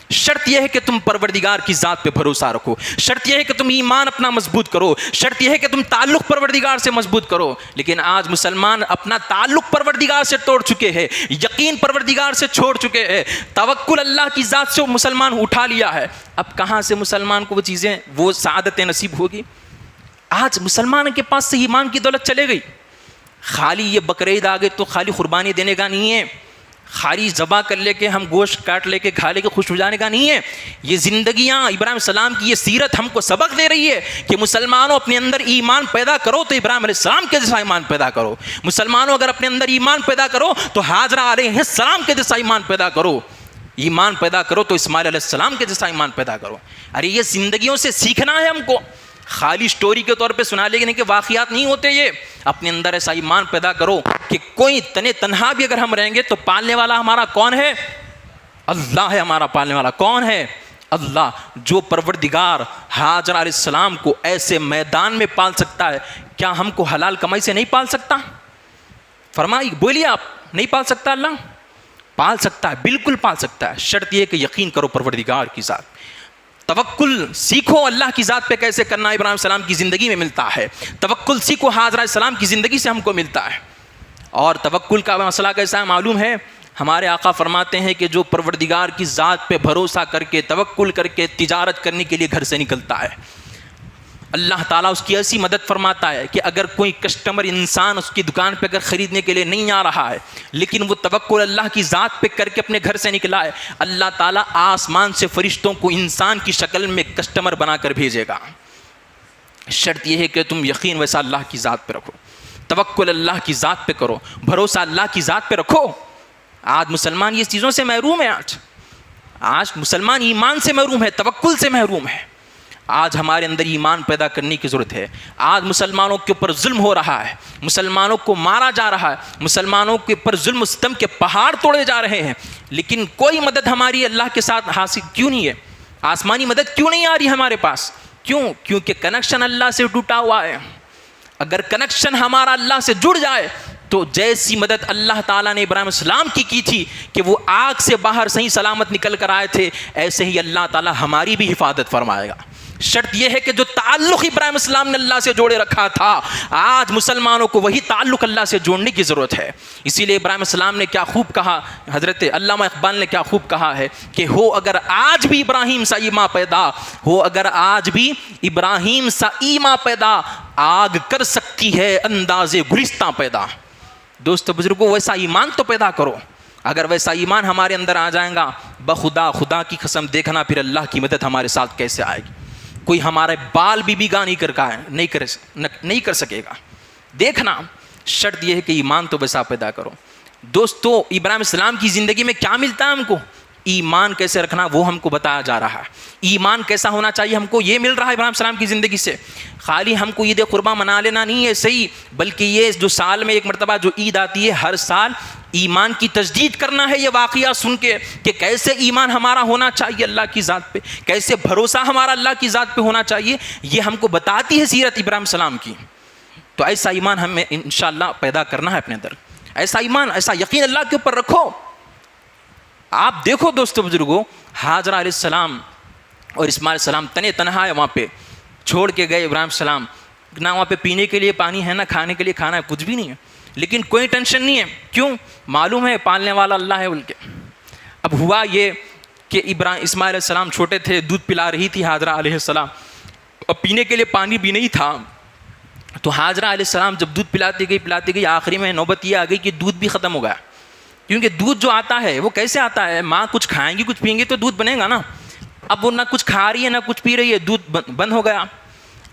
A: شرط یہ ہے کہ تم پروردگار کی ذات پہ بھروسہ رکھو, شرط یہ ہے کہ تم ایمان اپنا مضبوط کرو, شرط یہ ہے کہ تم تعلق پروردگار سے مضبوط کرو. لیکن آج مسلمان اپنا تعلق پروردگار سے توڑ چکے ہیں, یقین پروردگار سے چھوڑ چکے ہیں, توکل اللہ کی ذات سے مسلمان اٹھا لیا ہے. اب کہاں سے مسلمان کو وہ چیزیں, وہ سعادتیں نصیب ہوگی؟ آج مسلمان کے پاس سے ایمان کی دولت چلے گئی. خالی یہ بقرعید آ گئے تو خالی قربانی دینے کا نہیں ہے, خالی ذبح کر لے کے ہم گوشت کاٹ لے کے کھا لے کے خوش ہو جانے کا نہیں ہے. یہ زندگیاں ابراہیم السلام کی یہ سیرت ہم کو سبق دے رہی ہے کہ مسلمانوں اپنے اندر ایمان پیدا کرو تو ابراہیم علیہ السلام کے جیسا ایمان پیدا کرو. مسلمانوں اگر اپنے اندر ایمان پیدا کرو تو حاجرہ علیہ السلام کے جیسا ایمان پیدا کرو, ایمان پیدا کرو تو اسماعیل علیہ السلام کے جیسا ایمان پیدا کرو. ارے یہ زندگیوں سے سیکھنا ہے ہم کو, خالی سٹوری کے طور پہ سنا لے گے کہ واقعات نہیں ہوتے. یہ اپنے اندر ایسا ایمان پیدا کرو کہ کوئی تنہا بھی اگر ہم رہیں گے تو پالنے والا ہمارا کون ہے؟ اللہ ہے ہمارا پالنے والا. کون ہے؟ اللہ. جو پروردگار ہاجرہ علیہ السلام کو ایسے میدان میں پال سکتا ہے, کیا ہم کو حلال کمائی سے نہیں پال سکتا؟ فرمائیے, بولیے آپ, نہیں پال سکتا؟ اللہ پال سکتا ہے, بالکل پال سکتا ہے. شرط یہ کہ یقین کرو پروردگار کی ذات. توکل سیکھو اللہ کی ذات پہ کیسے کرنا ابراہیم علیہ السلام کی زندگی میں ملتا ہے. توکل سیکھو حاضرہ علیہ السلام کی زندگی سے ہم کو ملتا ہے. اور توکل کا مسئلہ کیسا ہے معلوم ہے؟ ہمارے آقا فرماتے ہیں کہ جو پروردگار کی ذات پہ بھروسہ کر کے توکل کر کے تجارت کرنے کے لیے گھر سے نکلتا ہے, اللہ تعالیٰ اس کی ایسی مدد فرماتا ہے کہ اگر کوئی کسٹمر انسان اس کی دکان پہ اگر خریدنے کے لیے نہیں آ رہا ہے, لیکن وہ توکل اللہ کی ذات پہ کر کے اپنے گھر سے نکلا ہے, اللہ تعالیٰ آسمان سے فرشتوں کو انسان کی شکل میں کسٹمر بنا کر بھیجے گا. شرط یہ ہے کہ تم یقین ویسا اللہ کی ذات پہ رکھو, توکل اللہ کی ذات پہ کرو, بھروسہ اللہ کی ذات پہ رکھو. آج مسلمان یہ چیزوں سے محروم ہے. آج مسلمان ایمان سے محروم ہے, توکل سے محروم ہے. آج ہمارے اندر ایمان پیدا کرنے کی ضرورت ہے. آج مسلمانوں کے اوپر ظلم ہو رہا ہے, مسلمانوں کو مارا جا رہا ہے, مسلمانوں کے اوپر ظلم و ستم کے پہاڑ توڑے جا رہے ہیں, لیکن کوئی مدد ہماری اللہ کے ساتھ حاصل کیوں نہیں ہے؟ آسمانی مدد کیوں نہیں آ رہی ہمارے پاس؟ کیوں؟ کیونکہ کنیکشن اللہ سے ٹوٹا ہوا ہے. اگر کنیکشن ہمارا اللہ سے جڑ جائے تو جیسی مدد اللہ تعالیٰ نے ابراہیم علیہ السلام کی تھی کہ وہ آگ سے باہر صحیح سلامت نکل کر آئے تھے, ایسے ہی اللہ تعالیٰ ہماری بھی حفاظت فرمائے گا. شرط یہ ہے کہ جو تعلق ابراہیم علیہ السلام نے اللہ سے جوڑے رکھا تھا, آج مسلمانوں کو وہی تعلق اللہ سے جوڑنے کی ضرورت ہے. اسی لیے ابراہیم علیہ السلام نے کیا خوب کہا, حضرت علامہ اقبال نے کیا خوب کہا ہے کہ ہو اگر آج بھی ابراہیم سا ایماں پیدا, ہو اگر آج بھی ابراہیم سا ایماں پیدا, آگ کر سکتی ہے انداز گلستاں پیدا. دوستو بزرگوں, ویسا ایمان تو پیدا کرو. اگر ویسا ایمان ہمارے اندر آ جائے گا, بخدا خدا کی قسم دیکھنا پھر اللہ کی مدد ہمارے ساتھ کیسے آئے گی. کوئی ہمارے بال بھی گاہ نہیں کر سکے گا. دیکھنا, شرط یہ ہے کہ ایمان تو ویسا پیدا کرو. دوستو ابراہیم السلام کی زندگی میں کیا ملتا ہے ہم کو؟ ایمان کیسے رکھنا وہ ہم کو بتایا جا رہا ہے. ایمان کیسا ہونا چاہیے ہم کو, یہ مل رہا ہے ابراہیم السلام کی زندگی سے. خالی ہم کو عید قرباں منا لینا نہیں ہے صحیح, بلکہ یہ جو سال میں ایک مرتبہ جو عید آتی ہے, ہر سال ایمان کی تجدید کرنا ہے. یہ واقعہ سن کے کہ کیسے ایمان ہمارا ہونا چاہیے اللہ کی ذات پہ, کیسے بھروسہ ہمارا اللہ کی ذات پہ ہونا چاہیے, یہ ہم کو بتاتی ہے سیرت ابراہیم السلام کی. تو ایسا ایمان ہمیں انشاءاللہ پیدا کرنا ہے اپنے اندر. ایسا ایمان, ایسا یقین اللہ کے اوپر رکھو. آپ دیکھو دوستو بزرگوں, ہاجرہ علیہ السلام اور اسماعیل علیہ السلام تنے تنہا ہے وہاں پہ, چھوڑ کے گئے ابراہیم السلام. نہ وہاں پہ پینے کے لیے پانی ہے, نہ کھانے کے لیے کھانا ہے, کچھ بھی نہیں ہے, لیکن کوئی ٹینشن نہیں ہے. کیوں؟ معلوم ہے پالنے والا اللہ ہے بول کے. اب ہوا یہ کہ اسماعیل علیہ السلام چھوٹے تھے, دودھ پلا رہی تھی ہاجرہ علیہ السلام, اور پینے کے لیے پانی بھی نہیں تھا. تو ہاجرہ علیہ السلام جب دودھ پلاتی گئی, آخری میں نوبت یہ آ گئی کہ دودھ بھی ختم ہو گیا. کیونکہ دودھ جو آتا ہے وہ کیسے آتا ہے؟ ماں کچھ کھائیں گی, کچھ پئیں گے تو دودھ بنے گا نا. اب وہ نہ کچھ کھا رہی ہے نہ کچھ پی رہی ہے, دودھ بند ہو گیا.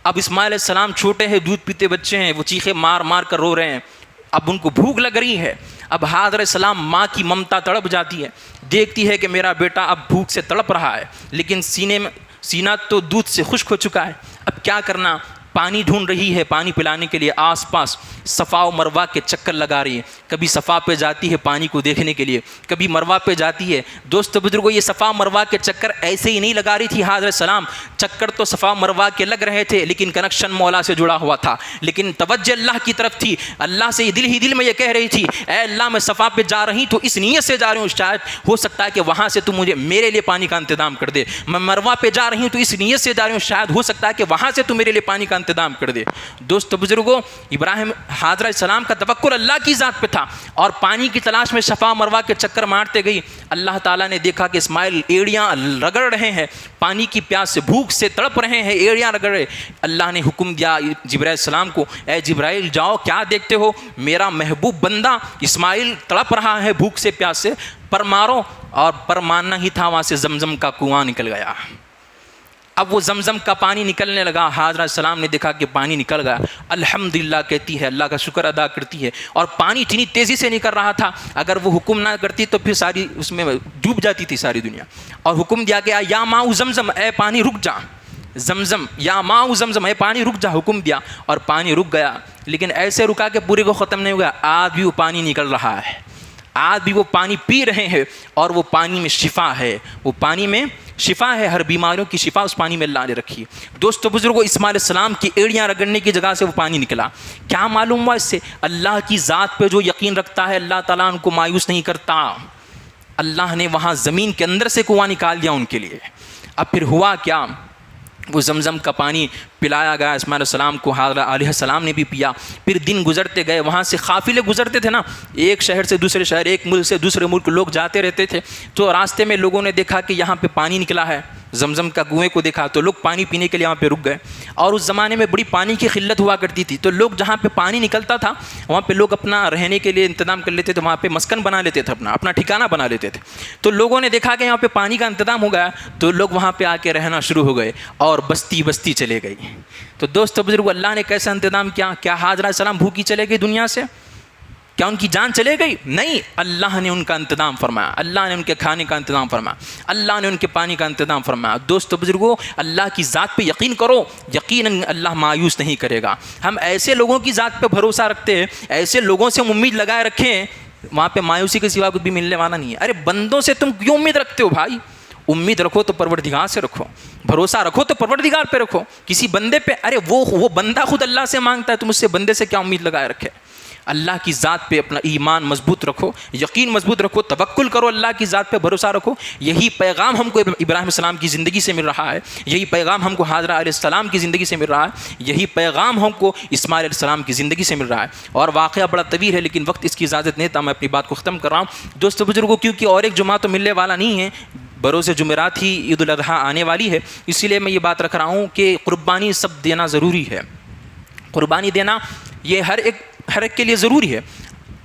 A: اب اسماعیل علیہ السلام چھوٹے ہیں, دودھ پیتے بچے ہیں, وہ چیخے مار مار کر رو رہے ہیں. اب ان کو بھوک لگ رہی ہے. اب ہاجرہ علیہ السلام ماں کی ممتا تڑپ جاتی ہے, دیکھتی ہے کہ میرا بیٹا اب بھوک سے تڑپ رہا ہے, لیکن سینہ تو دودھ سے خشک ہو چکا ہے. اب کیا کرنا؟ پانی ڈھونڈ رہی ہے پانی پلانے کے لیے. آس پاس صفا و مروہ کے چکر لگا رہی ہے. کبھی صفا پہ جاتی ہے پانی کو دیکھنے کے لیے, کبھی مروہ پہ جاتی ہے. دوستو بزرگوں, یہ صفا و مروہ کے چکر ایسے ہی نہیں لگا رہی تھی حاجرہ السلام. چکر تو صفا و مروہ کے لگ رہے تھے, لیکن کنیکشن مولا سے جڑا ہوا تھا, لیکن توجہ اللہ کی طرف تھی. اللہ سے دل ہی دل میں یہ کہہ رہی تھی, اے اللہ میں صفا پہ جا رہی تو اس نیت سے جا رہی ہوں, شاید ہو سکتا ہے کہ وہاں سے تو مجھے میرے لیے پانی کا انتظام کر دے. میں مروہ پہ جا رہی ہوں تو اس نیت سے جا رہی ہوں, شاید ہو سکتا ہے کہ وہاں سے تو میرے لیے پانی کا انتظام کر دے. دوستو بزرگوں, حاجرہ السلام کا توکل اللہ کی ذات پہ تھا, اور پانی کی تلاش میں صفا مروہ کے چکر مارتے گئی. اللہ تعالیٰ نے دیکھا کہ اسماعیل ایڑیاں رگڑ رہے ہیں, پانی کی پیاس سے بھوک سے تڑپ رہے ہیں, ایڑیاں رگڑ رہے. اللہ نے حکم دیا جبرائیل السلام کو, اے جبرائیل جاؤ, کیا دیکھتے ہو؟ میرا محبوب بندہ اسماعیل تڑپ رہا ہے بھوک سے پیاس سے, پر مارو. اور پر مارنا ہی تھا, وہاں سے زمزم کا کنواں نکل گیا. اب وہ زمزم کا پانی نکلنے لگا. حاجرہ السلام نے دیکھا کہ پانی نکل گیا, الحمدللہ کہتی ہے, اللہ کا شکر ادا کرتی ہے. اور پانی اتنی تیزی سے نکل رہا تھا, اگر وہ حکم نہ کرتی تو پھر ساری اس میں ڈوب جاتی تھی ساری دنیا. اور حکم دیا گیا, یا ماء زمزم, اے پانی رک جا. زمزم, یا ماء زمزم, اے پانی رک جا. حکم دیا اور پانی رک گیا, لیکن ایسے رکا کہ پورے کو ختم نہیں ہو گیا. آج بھی وہ پانی نکل رہا ہے, آج بھی وہ پانی پی رہے ہیں اور وہ پانی میں شفا ہے، وہ پانی میں شفا ہے، ہر بیماریوں کی شفا اس پانی میں اللہ نے رکھی ہے۔ دوستو بزرگوں، اسماعیل علیہ السلام کی ایڑیاں رگڑنے کی جگہ سے وہ پانی نکلا۔ کیا معلوم ہوا اس سے؟ اللہ کی ذات پہ جو یقین رکھتا ہے اللہ تعالیٰ ان کو مایوس نہیں کرتا۔ اللہ نے وہاں زمین کے اندر سے کنواں نکال دیا ان کے لیے۔ اب پھر ہوا کیا؟ وہ زمزم کا پانی پلایا گیا اسماعیل علیہ السلام کو، حاضرہ علیہ السلام نے بھی پیا۔ پھر دن گزرتے گئے، وہاں سے قافلے گزرتے تھے نا، ایک شہر سے دوسرے شہر، ایک ملک سے دوسرے ملک لوگ جاتے رہتے تھے۔ تو راستے میں لوگوں نے دیکھا کہ یہاں پہ پانی نکلا ہے، زمزم کا کنویں کو دیکھا تو لوگ پانی پینے کے لیے وہاں پہ رک گئے۔ اور اس زمانے میں بڑی پانی کی قلت ہوا کرتی تھی، تو لوگ جہاں پہ پانی نکلتا تھا وہاں پہ لوگ اپنا رہنے کے لیے انتظام کر لیتے تھے، وہاں پہ مسکن بنا لیتے تھے، اپنا ٹھکانہ بنا لیتے تھے۔ تو لوگوں نے دیکھا کہ یہاں پہ پانی کا انتظام ہو گیا تو لوگ وہاں پہ آ کے رہنا شروع ہو گئے اور بستی بستی چلے گئی۔ تو دوستو بزرگو، اللہ نے کیسا انتظام کیا؟ کیا حاضرہ علیہ السلام بھوکی چلے گئی دنیا سے؟ کیا ان کی جان چلے گئی؟ نہیں، اللہ نے ان کا انتظام فرمایا، اللہ نے ان کے کھانے کا انتظام فرمایا، اللہ نے ان کے پانی کا انتظام فرمایا۔ دوستو بزرگو، اللہ کی ذات پہ یقین کرو، یقیناً اللہ مایوس نہیں کرے گا۔ ہم ایسے لوگوں کی ذات پہ بھروسہ رکھتے ہیں، ایسے لوگوں سے امید لگائے رکھیں، وہاں پہ مایوسی کے سوا کچھ بھی ملنے والا نہیں ہے۔ ارے بندوں سے تم کیوں امید رکھتے ہو بھائی؟ امید رکھو تو پروردگار سے رکھو، بھروسہ رکھو تو پروردگار پہ رکھو، کسی بندے پہ۔ ارے وہ بندہ خود اللہ سے مانگتا ہے، تم اس سے بندے سے کیا امید لگائے رکھے؟ اللہ کی ذات پہ اپنا ایمان مضبوط رکھو، یقین مضبوط رکھو، توکل کرو، اللہ کی ذات پہ بھروسہ رکھو۔ یہی پیغام ہم کو ابراہیم علیہ السلام کی زندگی سے مل رہا ہے، یہی پیغام ہم کو حاضرہ علیہ السلام کی زندگی سے مل رہا ہے، یہی پیغام ہم کو اسماعیل علیہ السلام کی زندگی سے مل رہا ہے۔ اور واقعہ بڑا طویل ہے لیکن وقت اس کی اجازت نہیں تھا، میں اپنی بات کو ختم کر رہا ہوں۔ دوستو بزرگوں، کیونکہ اور ایک جمعہ تو ملنے والا نہیں ہے، بروز جمعرات ہی عید الاضحیٰ آنے والی ہے، اسی لیے میں یہ بات رکھ رہا ہوں کہ قربانی سب دینا ضروری ہے۔ قربانی دینا یہ ہر ایک کے لیے ضروری ہے،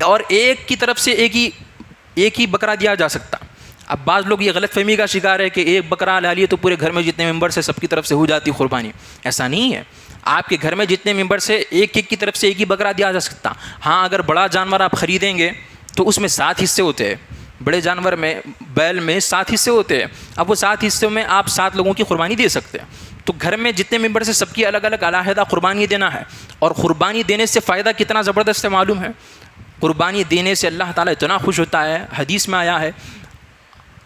A: اور ایک کی طرف سے ایک ہی بکرا دیا جا سکتا۔ اب بعض لوگ یہ غلط فہمی کا شکار ہے کہ ایک بکرا لا لیے تو پورے گھر میں جتنے ممبر سے سب کی طرف سے ہو جاتی قربانی۔ ایسا نہیں ہے، آپ کے گھر میں جتنے ممبر سے ایک کی طرف سے ایک ہی بکرا دیا جا سکتا۔ ہاں، اگر بڑا جانور آپ خریدیں گے تو اس میں 7 حصے ہوتے ہیں، بڑے جانور میں بیل میں 7 حصے ہوتے ہیں۔ اب وہ 7 حصوں میں آپ 7 لوگوں کی قربانی دے سکتے ہیں۔ تو گھر میں جتنے ممبر سے سب کی الگ الگ علیحدہ قربانی دینا ہے، اور قربانی دینے سے فائدہ کتنا زبردست ہے معلوم ہے؟ قربانی دینے سے اللہ تعالیٰ اتنا خوش ہوتا ہے، حدیث میں آیا ہے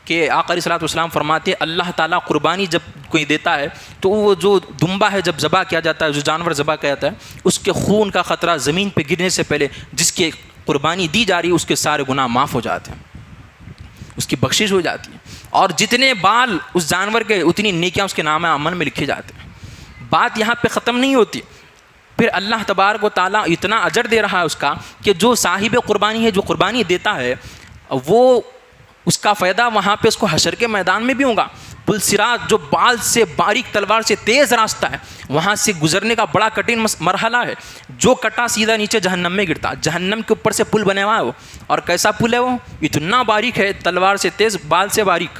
A: کہ آقا علیہ الصلوۃ والسلام فرماتے ہیں اللہ تعالیٰ قربانی جب کوئی دیتا ہے تو وہ جو دمبا ہے جب ذبح کیا جاتا ہے، جو جانور ذبح کیا جاتا ہے، اس کے خون کا خطرہ زمین پہ گرنے سے پہلے جس کی قربانی دی جا رہی ہے اس کے سارے گناہ معاف ہو جاتے ہیں، اس کی بخشش ہو جاتی ہے، اور جتنے بال اس جانور کے اتنی نیکیاں اس کے نام عمل میں لکھے جاتے ہیں۔ بات یہاں پہ ختم نہیں ہوتی، پھر اللہ تبارک و تعالیٰ اتنا اجر دے رہا ہے اس کا کہ جو صاحب قربانی ہے، جو قربانی دیتا ہے، وہ اس کا فائدہ وہاں پہ اس کو حشر کے میدان میں بھی ہوگا۔ پل صراط جو بال سے باریک تلوار سے تیز راستہ ہے، وہاں سے گزرنے کا بڑا کٹھن مرحلہ ہے، جو کٹا سیدھا نیچے جہنم میں گرتا۔ جہنم کے اوپر سے پل بنے ہوا ہے وہ، اور کیسا پل ہے وہ؟ اتنا باریک ہے، تلوار سے تیز، بال سے باریک،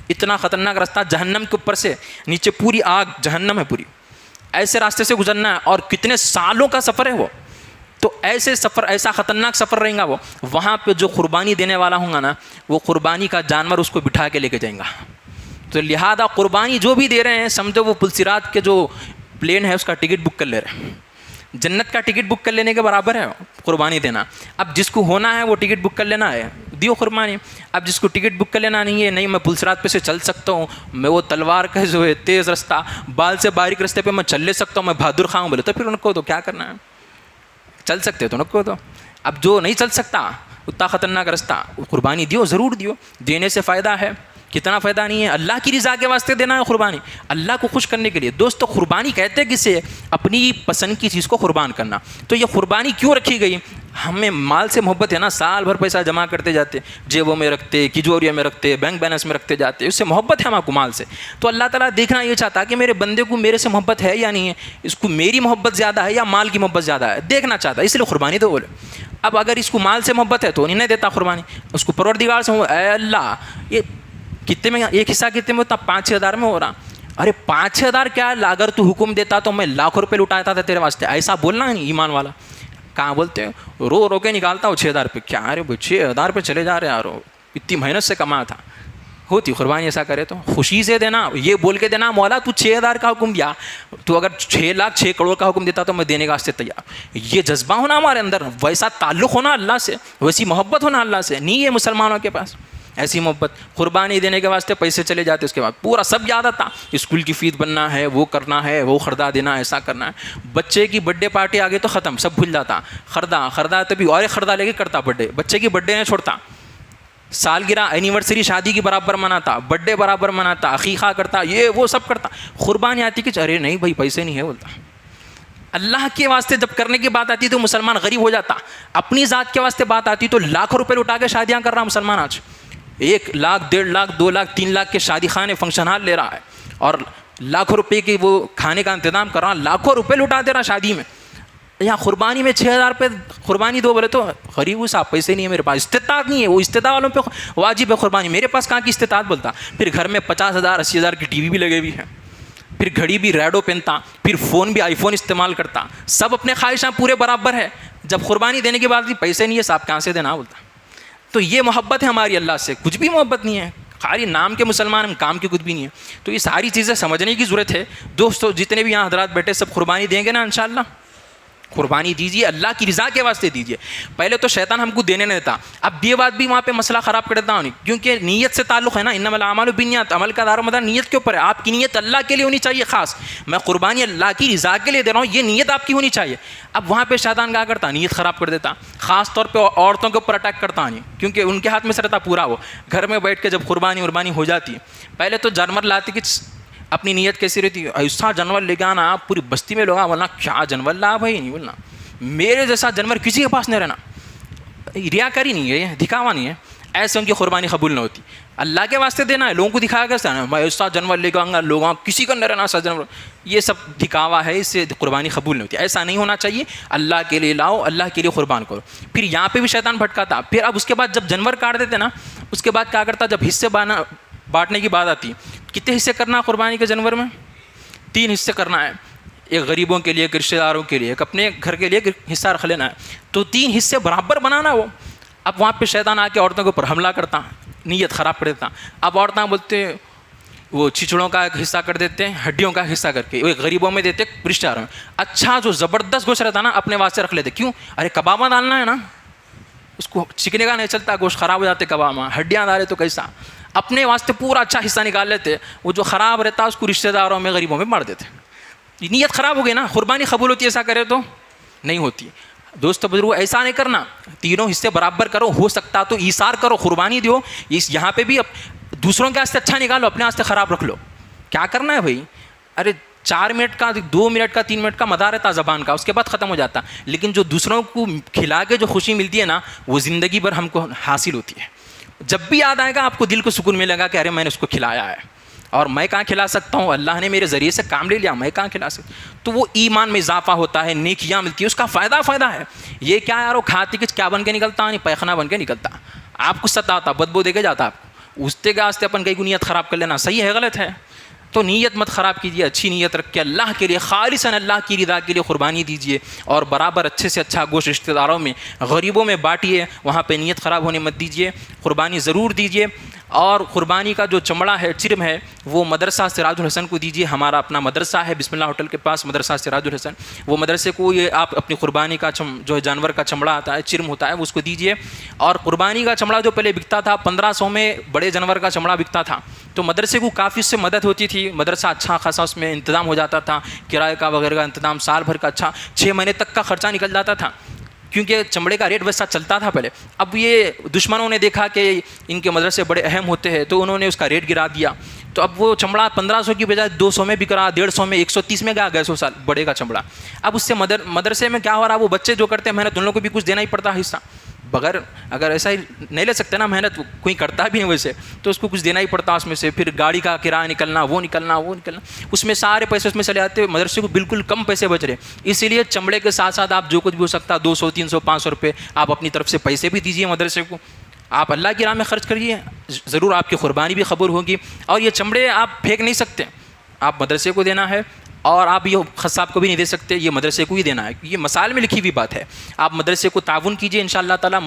A: اتنا خطرناک راستہ جہنم کے اوپر سے نیچے پوری آگ جہنم ہے پوری، ایسے راستے سے گزرنا ہے، اور کتنے سالوں کا سفر ہے وہ۔ تو ایسے سفر، ایسا خطرناک سفر رہے گا وہ، وہاں پہ جو قربانی دینے والا ہوں گا نا، وہ قربانی کا جانور اس کو بٹھا کے لے کے جائیں گا۔ تو لہذا قربانی جو بھی دے رہے ہیں سمجھو وہ پلسرات کے جو پلین ہے اس کا ٹکٹ بک کر لے رہے ہیں، جنت کا ٹکٹ بک کر لینے کے برابر ہے قربانی دینا۔ اب جس کو ہونا ہے وہ ٹکٹ بک کر لینا ہے، دیو قربانی۔ اب جس کو ٹکٹ بک کر لینا نہیں ہے، نہیں میں پلسرات پہ سے چل سکتا ہوں، میں وہ تلوار کا جو ہے تیز رستہ، بال سے باریک رستے پہ میں چل لے سکتا ہوں، میں بہادر خواہ ہوں، بولے تو پھر ان کو تو کیا کرنا ہے؟ چل سکتے تو ان کو تو، اب جو نہیں چل سکتا اتنا خطرناک رستہ، قربانی دیو، ضرور دیو، دینے سے فائدہ ہے۔ کتنا فائدہ نہیں ہے؟ اللہ کی رضا کے واسطے دینا ہے قربانی، اللہ کو خوش کرنے کے لیے۔ دوستو قربانی کہتے کسے؟ اپنی پسند کی چیز کو قربان کرنا۔ تو یہ قربانی کیوں رکھی گئی؟ ہمیں مال سے محبت ہے نا، سال بھر پیسہ جمع کرتے جاتے، جیبوں میں رکھتے، کجوریا میں رکھتے، بینک بیلنس میں رکھتے جاتے، اس سے محبت ہے ہمارے کو مال سے۔ تو اللہ تعالیٰ دیکھنا یہ چاہتا کہ میرے بندے کو میرے سے محبت ہے یا نہیں ہے، اس کو میری محبت زیادہ ہے یا مال کی محبت زیادہ ہے، دیکھنا چاہتا ہے، اس لیے قربانی تو بولے۔ اب اگر اس کو مال سے محبت ہے تو نہیں دیتا قربانی، اس کو پروردگار سے اے اللہ یہ کتنے میں، ایک حصہ کتنے میں ہوتا؟ 5-6 ہزار میں ہو رہا۔ ارے 5-6 ہزار کیا ہے، اگر تو حکم دیتا تو میں لاکھوں روپے لٹاتا تھا تیرے واسطے، ایسا بولنا نہیں ایمان والا۔ کہاں بولتے ہیں، رو رو کے نکالتا ہو 6 ہزار پہ، کیا ارے 6 ہزار پہ چلے جا رہے یارو، اتنی محنت سے کما تھا، ہوتی قربانی ایسا کرے تو خوشی سے دینا, یہ بول کے دینا مولا تو 6,000 کا حکم دیا, تو اگر 6 لاکھ 6 کروڑ کا حکم دیتا تو میں دینے کا واسطے تیار. یہ جذبہ ہونا ہمارے اندر, ویسا تعلق ہونا اللہ سے, ویسی محبت ہونا اللہ سے. نہیں ہے مسلمانوں کے پاس ایسی محبت. قربانی دینے کے واسطے پیسے چلے جاتے, اس کے بعد پورا سب یاد آتا, اسکول کی فیس بننا ہے, وہ کرنا ہے, وہ خردا دینا, ایسا کرنا ہے. بچے کی برتھ ڈے پارٹی آگے تو ختم, سب بھول جاتا. خردا تبھی اور ایک خردا لے کے کرتا برتھ ڈے, بچے کی برتھ ڈے نہیں چھوڑتا. سالگرہ اینیورسری شادی کی برابر مناتا, برتھ ڈے برابر مناتا, عقیقہ کرتا, یہ وہ سب کرتا. قربانی آتی کہ ارے نہیں بھائی پیسے نہیں ہے بولتا. اللہ کے واسطے جب کرنے کی بات آتی تو مسلمان غریب ہو جاتا. اپنی ذات کے واسطے بات آتی تو لاکھوں روپے لٹا کے شادیاں کر رہا مسلمان. آج 1 لاکھ 1.5 لاکھ 2 لاکھ 3 لاکھ کے شادی خانے فنکشن ہال لے رہا ہے, اور لاکھوں روپے کی وہ کھانے کا انتظام کر رہا, لاکھوں روپے لٹا دے رہا شادی میں. یہاں قربانی میں 6,000 روپے قربانی دو, بولے تو غریب ہوں صاحب پیسے نہیں ہے میرے پاس, استطاعت نہیں ہے. وہ استطاعت والوں پہ واجب ہے قربانی, میرے پاس کہاں کی استطاعت بولتا. پھر گھر میں 50,000 80,000 کی ٹی وی بھی لگے ہوئی ہیں, پھر گھڑی بھی ریڈو پہنتا, پھر فون بھی آئی فون استعمال کرتا, سب اپنے خواہشاں پورے برابر ہے. جب قربانی دینے کے بعد بھی پیسے نہیں ہے صاحب کہاں سے دینا بولتا. تو یہ محبت ہے ہماری اللہ سے, کچھ بھی محبت نہیں ہے, خالی نام کے مسلمان ہم, کام کے کچھ بھی نہیں ہے. تو یہ ساری چیزیں سمجھنے کی ضرورت ہے. دوستو جتنے بھی یہاں حضرات بیٹھے سب قربانی دیں گے نا انشاءاللہ. قربانی دیجیے, اللہ کی رضا کے واسطے دیجیے. پہلے تو شیطان ہم کو دینے نہیں دیتا, اب یہ بات بھی وہاں پہ مسئلہ خراب کر دیتا ہوں, کیونکہ نیت سے تعلق ہے نا. انما الاعمال بالنیات, عمل کا دار و مدار نیت کے اوپر ہے. آپ کی نیت اللہ کے لیے ہونی چاہیے خاص, میں قربانی اللہ کی رضا کے لیے دے رہا ہوں, یہ نیت آپ کی ہونی چاہیے. اب وہاں پہ شیطان کیا کرتا, نیت خراب کر دیتا. خاص طور پہ عورتوں کے اوپر اٹیک کرتا نہیں, کیونکہ ان کے ہاتھ میں سے رہتا پورا. وہ گھر میں بیٹھ کے جب قربانی ہو جاتی, پہلے تو جانور لاتی کہ اپنی نیت کیسی رہتی, ایسا جانور لے کے آنا, آپ پوری بستی میں لوگ بولنا کیا جانور لا بھائی, نہیں بولنا میرے جیسا جانور کسی کے پاس نہیں رہنا. ریاکاری نہیں ہے, دکھاوا نہیں ہے, ایسے ان کی قربانی قبول نہ ہوتی. اللہ کے واسطے دینا ہے, لوگوں کو دکھایا کیسے نا میں ایسا جانور لے کے آؤں گا, لوگوں کسی کا نہیں رہنا ایسا جانور, یہ سب دکھاوا ہے, اس سے قربانی قبول نہیں ہوتی. ایسا نہیں ہونا چاہیے, اللہ کے لیے لاؤ, اللہ کے لیے قربان کرو. پھر یہاں پہ بھی شیطان بھٹکاتا. پھر اب اس کے بعد جب جانور کاٹ دیتے نا, اس کے بعد کیا کرتا, جب حصے بانٹنے کی بات آتی, کتنے حصے کرنا قربانی کے جانور میں, 3 حصے کرنا ہے. ایک غریبوں کے لیے, ایک رشتہ داروں کے لیے, ایک اپنے گھر کے لیے حصہ رکھ لینا ہے. تو 3 حصے برابر بنانا وہ. اب وہاں پہ شیطان آ کے عورتوں کے اوپر حملہ کرتا, نیت خراب کر دیتا. اب عورتیں بولتے وہ چچڑوں کا ایک حصہ کر دیتے ہیں, ہڈیوں کا حصہ کر کے ایک غریبوں میں دیتے, رشتہ داروں میں. اچھا جو زبردست گوشت رہتا نا اپنے واسطے رکھ لیتے. کیوں, ارے کباب میں ڈالنا ہے نا, اس کو چکنے کا نہیں چلتا, گوشت خراب ہو جاتے کباب میں, ہڈیاں ڈالے تو کیسا. اپنے واسطے پورا اچھا حصہ نکال لیتے, وہ جو خراب رہتا اس کو رشتہ داروں میں غریبوں میں مار دیتے. نیت خراب ہو گئی نا, قربانی قبول ہوتی ہے ایسا کرے تو نہیں ہوتی. دوست بزرگو ایسا نہیں کرنا, 3 حصے برابر کرو, ہو سکتا تو ایثار کرو, قربانی دو. یہاں پہ بھی دوسروں کے واسطے اچھا نکالو, اپنے واسطے خراب رکھ لو. کیا کرنا ہے بھائی, ارے 4 منٹ کا 2 منٹ کا 3 منٹ کا مدار رہتا زبان کا, اس کے بعد ختم ہو جاتا. لیکن جو دوسروں کو کھلا کے جو خوشی ملتی ہے نا, وہ زندگی بھر ہم کو حاصل ہوتی ہے. جب بھی یاد آئے گا آپ کو دل کو سکون ملے گا کہ ارے میں نے اس کو کھلایا ہے, اور میں کہاں کھلا سکتا ہوں, اللہ نے میرے ذریعے سے کام لے لیا, میں کہاں کھلا سکتا. تو وہ ایمان میں اضافہ ہوتا ہے, نیکیاں ملتی ہیں, اس کا فائدہ ہے. یہ کیا یار, وہ کھاتی کہ کیا بن کے نکلتا, نہیں پیخانہ بن کے نکلتا, آپ کو ستاتا, بدبو دے کے جاتا آپ کو. استے کے واسطے اپن کئی کو نیت خراب کر لینا صحیح ہے غلط ہے. تو نیت مت خراب کیجیے, اچھی نیت رکھ کے اللہ کے لیے خالصاً اللہ کی رضا کے لیے قربانی دیجیے, اور برابر اچھے سے اچھا گوشت رشتہ داروں میں غریبوں میں بانٹیے, وہاں پہ نیت خراب ہونے مت دیجیے, قربانی ضرور دیجیے. اور قربانی کا جو چمڑا ہے, چرم ہے, وہ مدرسہ سراج الحسن کو دیجیے. ہمارا اپنا مدرسہ ہے بسم اللہ ہوٹل کے پاس, مدرسہ سراج الحسن. وہ مدرسے کو یہ آپ اپنی قربانی کا جو جانور کا چمڑا آتا ہے, چرم ہوتا ہے, وہ اس کو دیجیے. اور قربانی کا چمڑا جو پہلے بکتا تھا 1500 میں, بڑے جانور کا چمڑا بکتا تھا, تو مدرسے کو کافی اس سے مدد ہوتی تھی. مدرسہ اچھا خاصا اس میں انتظام ہو جاتا تھا, کرائے کا وغیرہ کا انتظام, سال بھر کا اچھا 6 مہینے تک کا خرچہ نکل جاتا تھا, کیونکہ چمڑے کا ریٹ ویسا چلتا تھا پہلے. اب یہ دشمنوں نے دیکھا کہ ان کے مدرسے بڑے اہم ہوتے ہیں, تو انہوں نے اس کا ریٹ گرا دیا. تو اب وہ چمڑا 1500 کی بجائے 200 میں بک رہا, 150 میں, 130 میں گیا 100 سال بڑے کا چمڑا. اب اس سے مدرسے میں کیا ہو رہا, وہ بچے جو کرتے ہیں محنت, ان لوگوں کو بھی کچھ دینا ہی پڑتا حصہ. بغیر اگر ایسا ہی نہیں لے سکتے نا محنت, کوئی کرتا بھی ہے ویسے, تو اس کو کچھ دینا ہی پڑتا اس میں سے. پھر گاڑی کا کرایہ نکلنا, وہ نکلنا, اس میں سارے پیسے اس میں چلے جاتے. مدرسے کو بالکل کم پیسے بچ رہے. اسی لیے چمڑے کے ساتھ ساتھ آپ جو کچھ بھی ہو سکتا 200 300 500 روپے آپ اپنی طرف سے پیسے بھی دیجیے مدرسے کو. آپ اللہ کی راہ میں خرچ کریے, ضرور آپ کی قربانی بھی قبول ہوگی. اور یہ چمڑے آپ پھینک نہیں سکتے, آپ مدرسے کو دینا ہے, اور آپ یہ خصاب کو بھی نہیں دے سکتے، یہ مدرسے کو ہی دینا ہے، یہ مسائل میں لکھی ہوئی بات ہے. آپ مدرسے کو تعاون کیجیے انشاءاللہ تعالیٰ.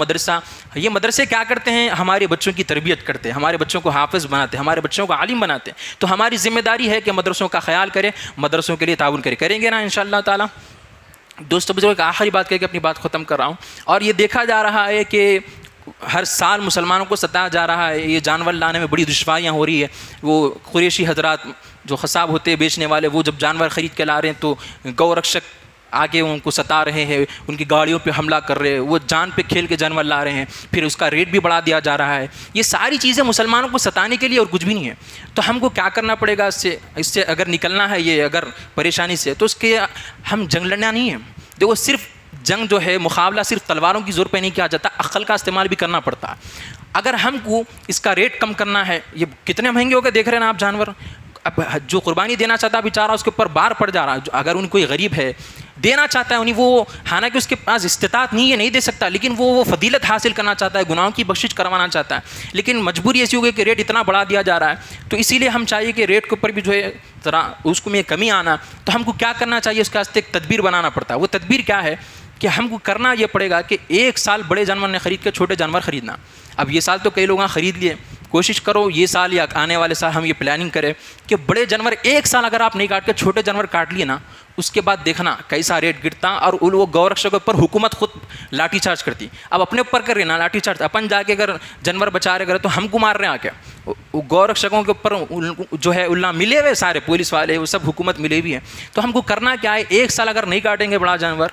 A: یہ مدرسے کیا کرتے ہیں؟ ہمارے بچوں کی تربیت کرتے ہیں، ہمارے بچوں کو حافظ بناتے ہیں، ہمارے بچوں کو عالم بناتے ہیں. تو ہماری ذمہ داری ہے کہ مدرسوں کا خیال کریں، مدرسوں کے لیے تعاون کریں گے نا انشاءاللہ تعالیٰ. دوستو بزرگوں، ایک آخری بات کہہ کے اپنی بات ختم کر رہا ہوں. اور یہ دیکھا جا رہا ہے کہ ہر سال مسلمانوں کو ستایا جا رہا ہے، یہ جانور لانے میں بڑی دشواریاں ہو رہی ہے. وہ قریشی حضرات جو خصاب ہوتے ہیں بیچنے والے، وہ جب جانور خرید کے لا رہے ہیں تو گو رکشک آگے ان کو ستا رہے ہیں، ان کی گاڑیوں پہ حملہ کر رہے ہیں، وہ جان پہ کھیل کے جانور لا رہے ہیں، پھر اس کا ریٹ بھی بڑھا دیا جا رہا ہے. یہ ساری چیزیں مسلمانوں کو ستانے کے لیے اور کچھ بھی نہیں ہے. تو ہم کو کیا کرنا پڑے گا؟ اس سے اگر نکلنا ہے، یہ اگر پریشانی سے، تو اس کے ہم جنگ لڑنا نہیں ہے. دیکھو، صرف جنگ جو ہے، مقابلہ صرف تلواروں کی زور پہ نہیں کیا جاتا، عقل کا استعمال بھی کرنا پڑتا ہے. اگر ہم کو اس کا ریٹ کم کرنا ہے، یہ کتنے مہنگے ہو گئے دیکھ رہے ہیں آپ جانور. اب جو قربانی دینا چاہتا ہے بیچارہ، اس کے اوپر بار پڑ جا رہا ہے. اگر ان کوئی غریب ہے دینا چاہتا ہے، انہیں وہ حالانکہ اس کے پاس استطاعت نہیں ہے، نہیں دے سکتا، لیکن وہ فضیلت حاصل کرنا چاہتا ہے، گناہوں کی بخشش کروانا چاہتا ہے، لیکن مجبوری ایسی ہو گئی کہ ریٹ اتنا بڑھا دیا جا رہا ہے. تو اسی لیے ہم چاہیے کہ ریٹ کے اوپر بھی جو ہے ذرا اس کو میں کمی آنا. تو ہم کو کیا کرنا چاہیے؟ اس کے واسطے ایک تدبیر بنانا پڑتا ہے. وہ تدبیر کیا ہے کہ ہم کو کرنا یہ پڑے گا کہ ایک سال بڑے جانور نے خرید کے چھوٹے جانور خریدنا. اب یہ سال تو کئی لوگوں خرید لیے، کوشش کرو یہ سال یا آنے والے سال ہم یہ پلاننگ کریں کہ بڑے جانور ایک سال اگر آپ نہیں کاٹ کے چھوٹے جانور کاٹ لیے نا، اس کے بعد دیکھنا کیسا ریٹ گرتا. اور وہ گو رکشکوں پر حکومت خود لاٹھی چارج کرتی. اب اپنے اوپر کر رہے نا لاٹھی چارج، اپن جا کے اگر جانور بچا رہے تو ہم کو مار رہے ہیں آ کے. وہ گو رکشکوں کے اوپر جو ہے اللہ ملے ہوئے سارے پولیس والے، وہ سب حکومت ملے ہوئی ہے. تو ہم کو کرنا کیا ہے؟ ایک سال اگر نہیں کاٹیں گے بڑا جانور،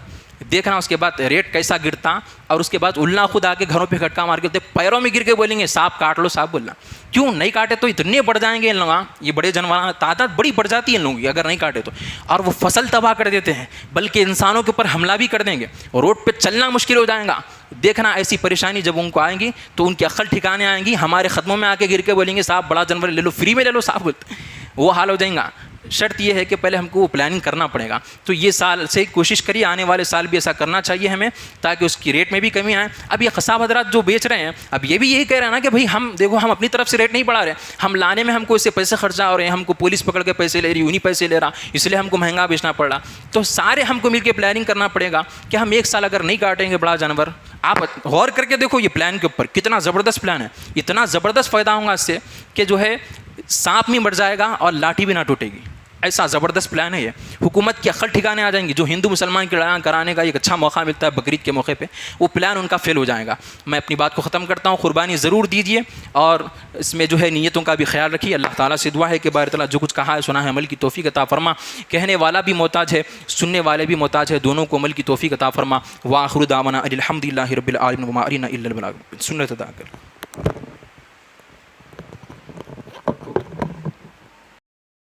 A: دیکھنا اس کے بعد ریٹ کیسا گرتا. اور اس کے بعد اللہ خود آ کے گھروں پہ کھٹکا مار کے پیروں میں گر کے بولیں گے صاحب کاٹ لو. صاحب بولنا کیوں نہیں کاٹے تو اتنے بڑھ جائیں گے ان لوگ. یہ بڑے جانور تعداد بڑی بڑھ جاتی ہے ان لوگوں کی اگر نہیں کاٹے تو. اور وہ فصل تباہ کر دیتے ہیں، بلکہ انسانوں کے اوپر حملہ بھی کر دیں گے، روڈ پہ چلنا مشکل ہو جائے گا. دیکھنا ایسی پریشانی جب ان کو آئیں گی تو ان کی عقل ٹھکانے آئیں گی، ہمارے قدموں میں آ کے گر کے بولیں گے صاحب بڑا جانور لے لو، فری میں لے لو صاحب بولتے. وہ حال ہو جائیں گا. شرط یہ ہے کہ پہلے ہم کو وہ پلاننگ کرنا پڑے گا. تو یہ سال سے کوشش کریے، آنے والے سال بھی ایسا کرنا چاہیے ہمیں، تاکہ اس کی ریٹ میں بھی کمی آئے. اب یہ قصاب حضرات جو بیچ رہے ہیں، اب یہ بھی یہی کہہ رہے ہیں نا کہ بھائی ہم دیکھو ہم اپنی طرف سے ریٹ نہیں بڑھا رہے، ہم لانے میں ہم کو اس سے پیسے خرچہ ہو رہے ہیں، ہم کو پولیس پکڑ کے پیسے لے رہی، انہیں پیسے لے رہا، اس لیے ہم کو مہنگا بیچنا پڑ رہا. تو سارے ہم کو مل کے پلاننگ کرنا پڑے گا کہ ہم ایک سال اگر نہیں کاٹیں گے بڑا جانور. آپ غور کر کے دیکھو یہ پلان کے اوپر کتنا زبردست پلان ہے، اتنا زبردست فائدہ ہوگا اس سے کہ جو ہے سانپ نہیں مر جائے گا اور لاٹھی بھی نہ ٹوٹے گی. ایسا زبردست پلان ہے یہ. حکومت کی عقل ٹھکانے آ جائیں گی. جو ہندو مسلمان کی لڑائی کرانے کا ایک اچھا موقع ملتا ہے بقرعید کے موقع پہ، وہ پلان ان کا فیل ہو جائے گا. میں اپنی بات کو ختم کرتا ہوں. قربانی ضرور دیجیے اور اس میں جو ہے نیتوں کا بھی خیال رکھیے. اللہ تعالیٰ سے دعا ہے کہ بارے تعالیٰ جو کچھ کہا ہے سنا ہے عمل کی توفیق عطا فرما. کہنے والا بھی محتاج ہے، سننے والے بھی محتاج ہے، دونوں کو عمل کی توفیق عطا فرما. وآخر دعوانا الحمد للہ رب العالمین وما علینا الا البلاغ. سنت ادا کر.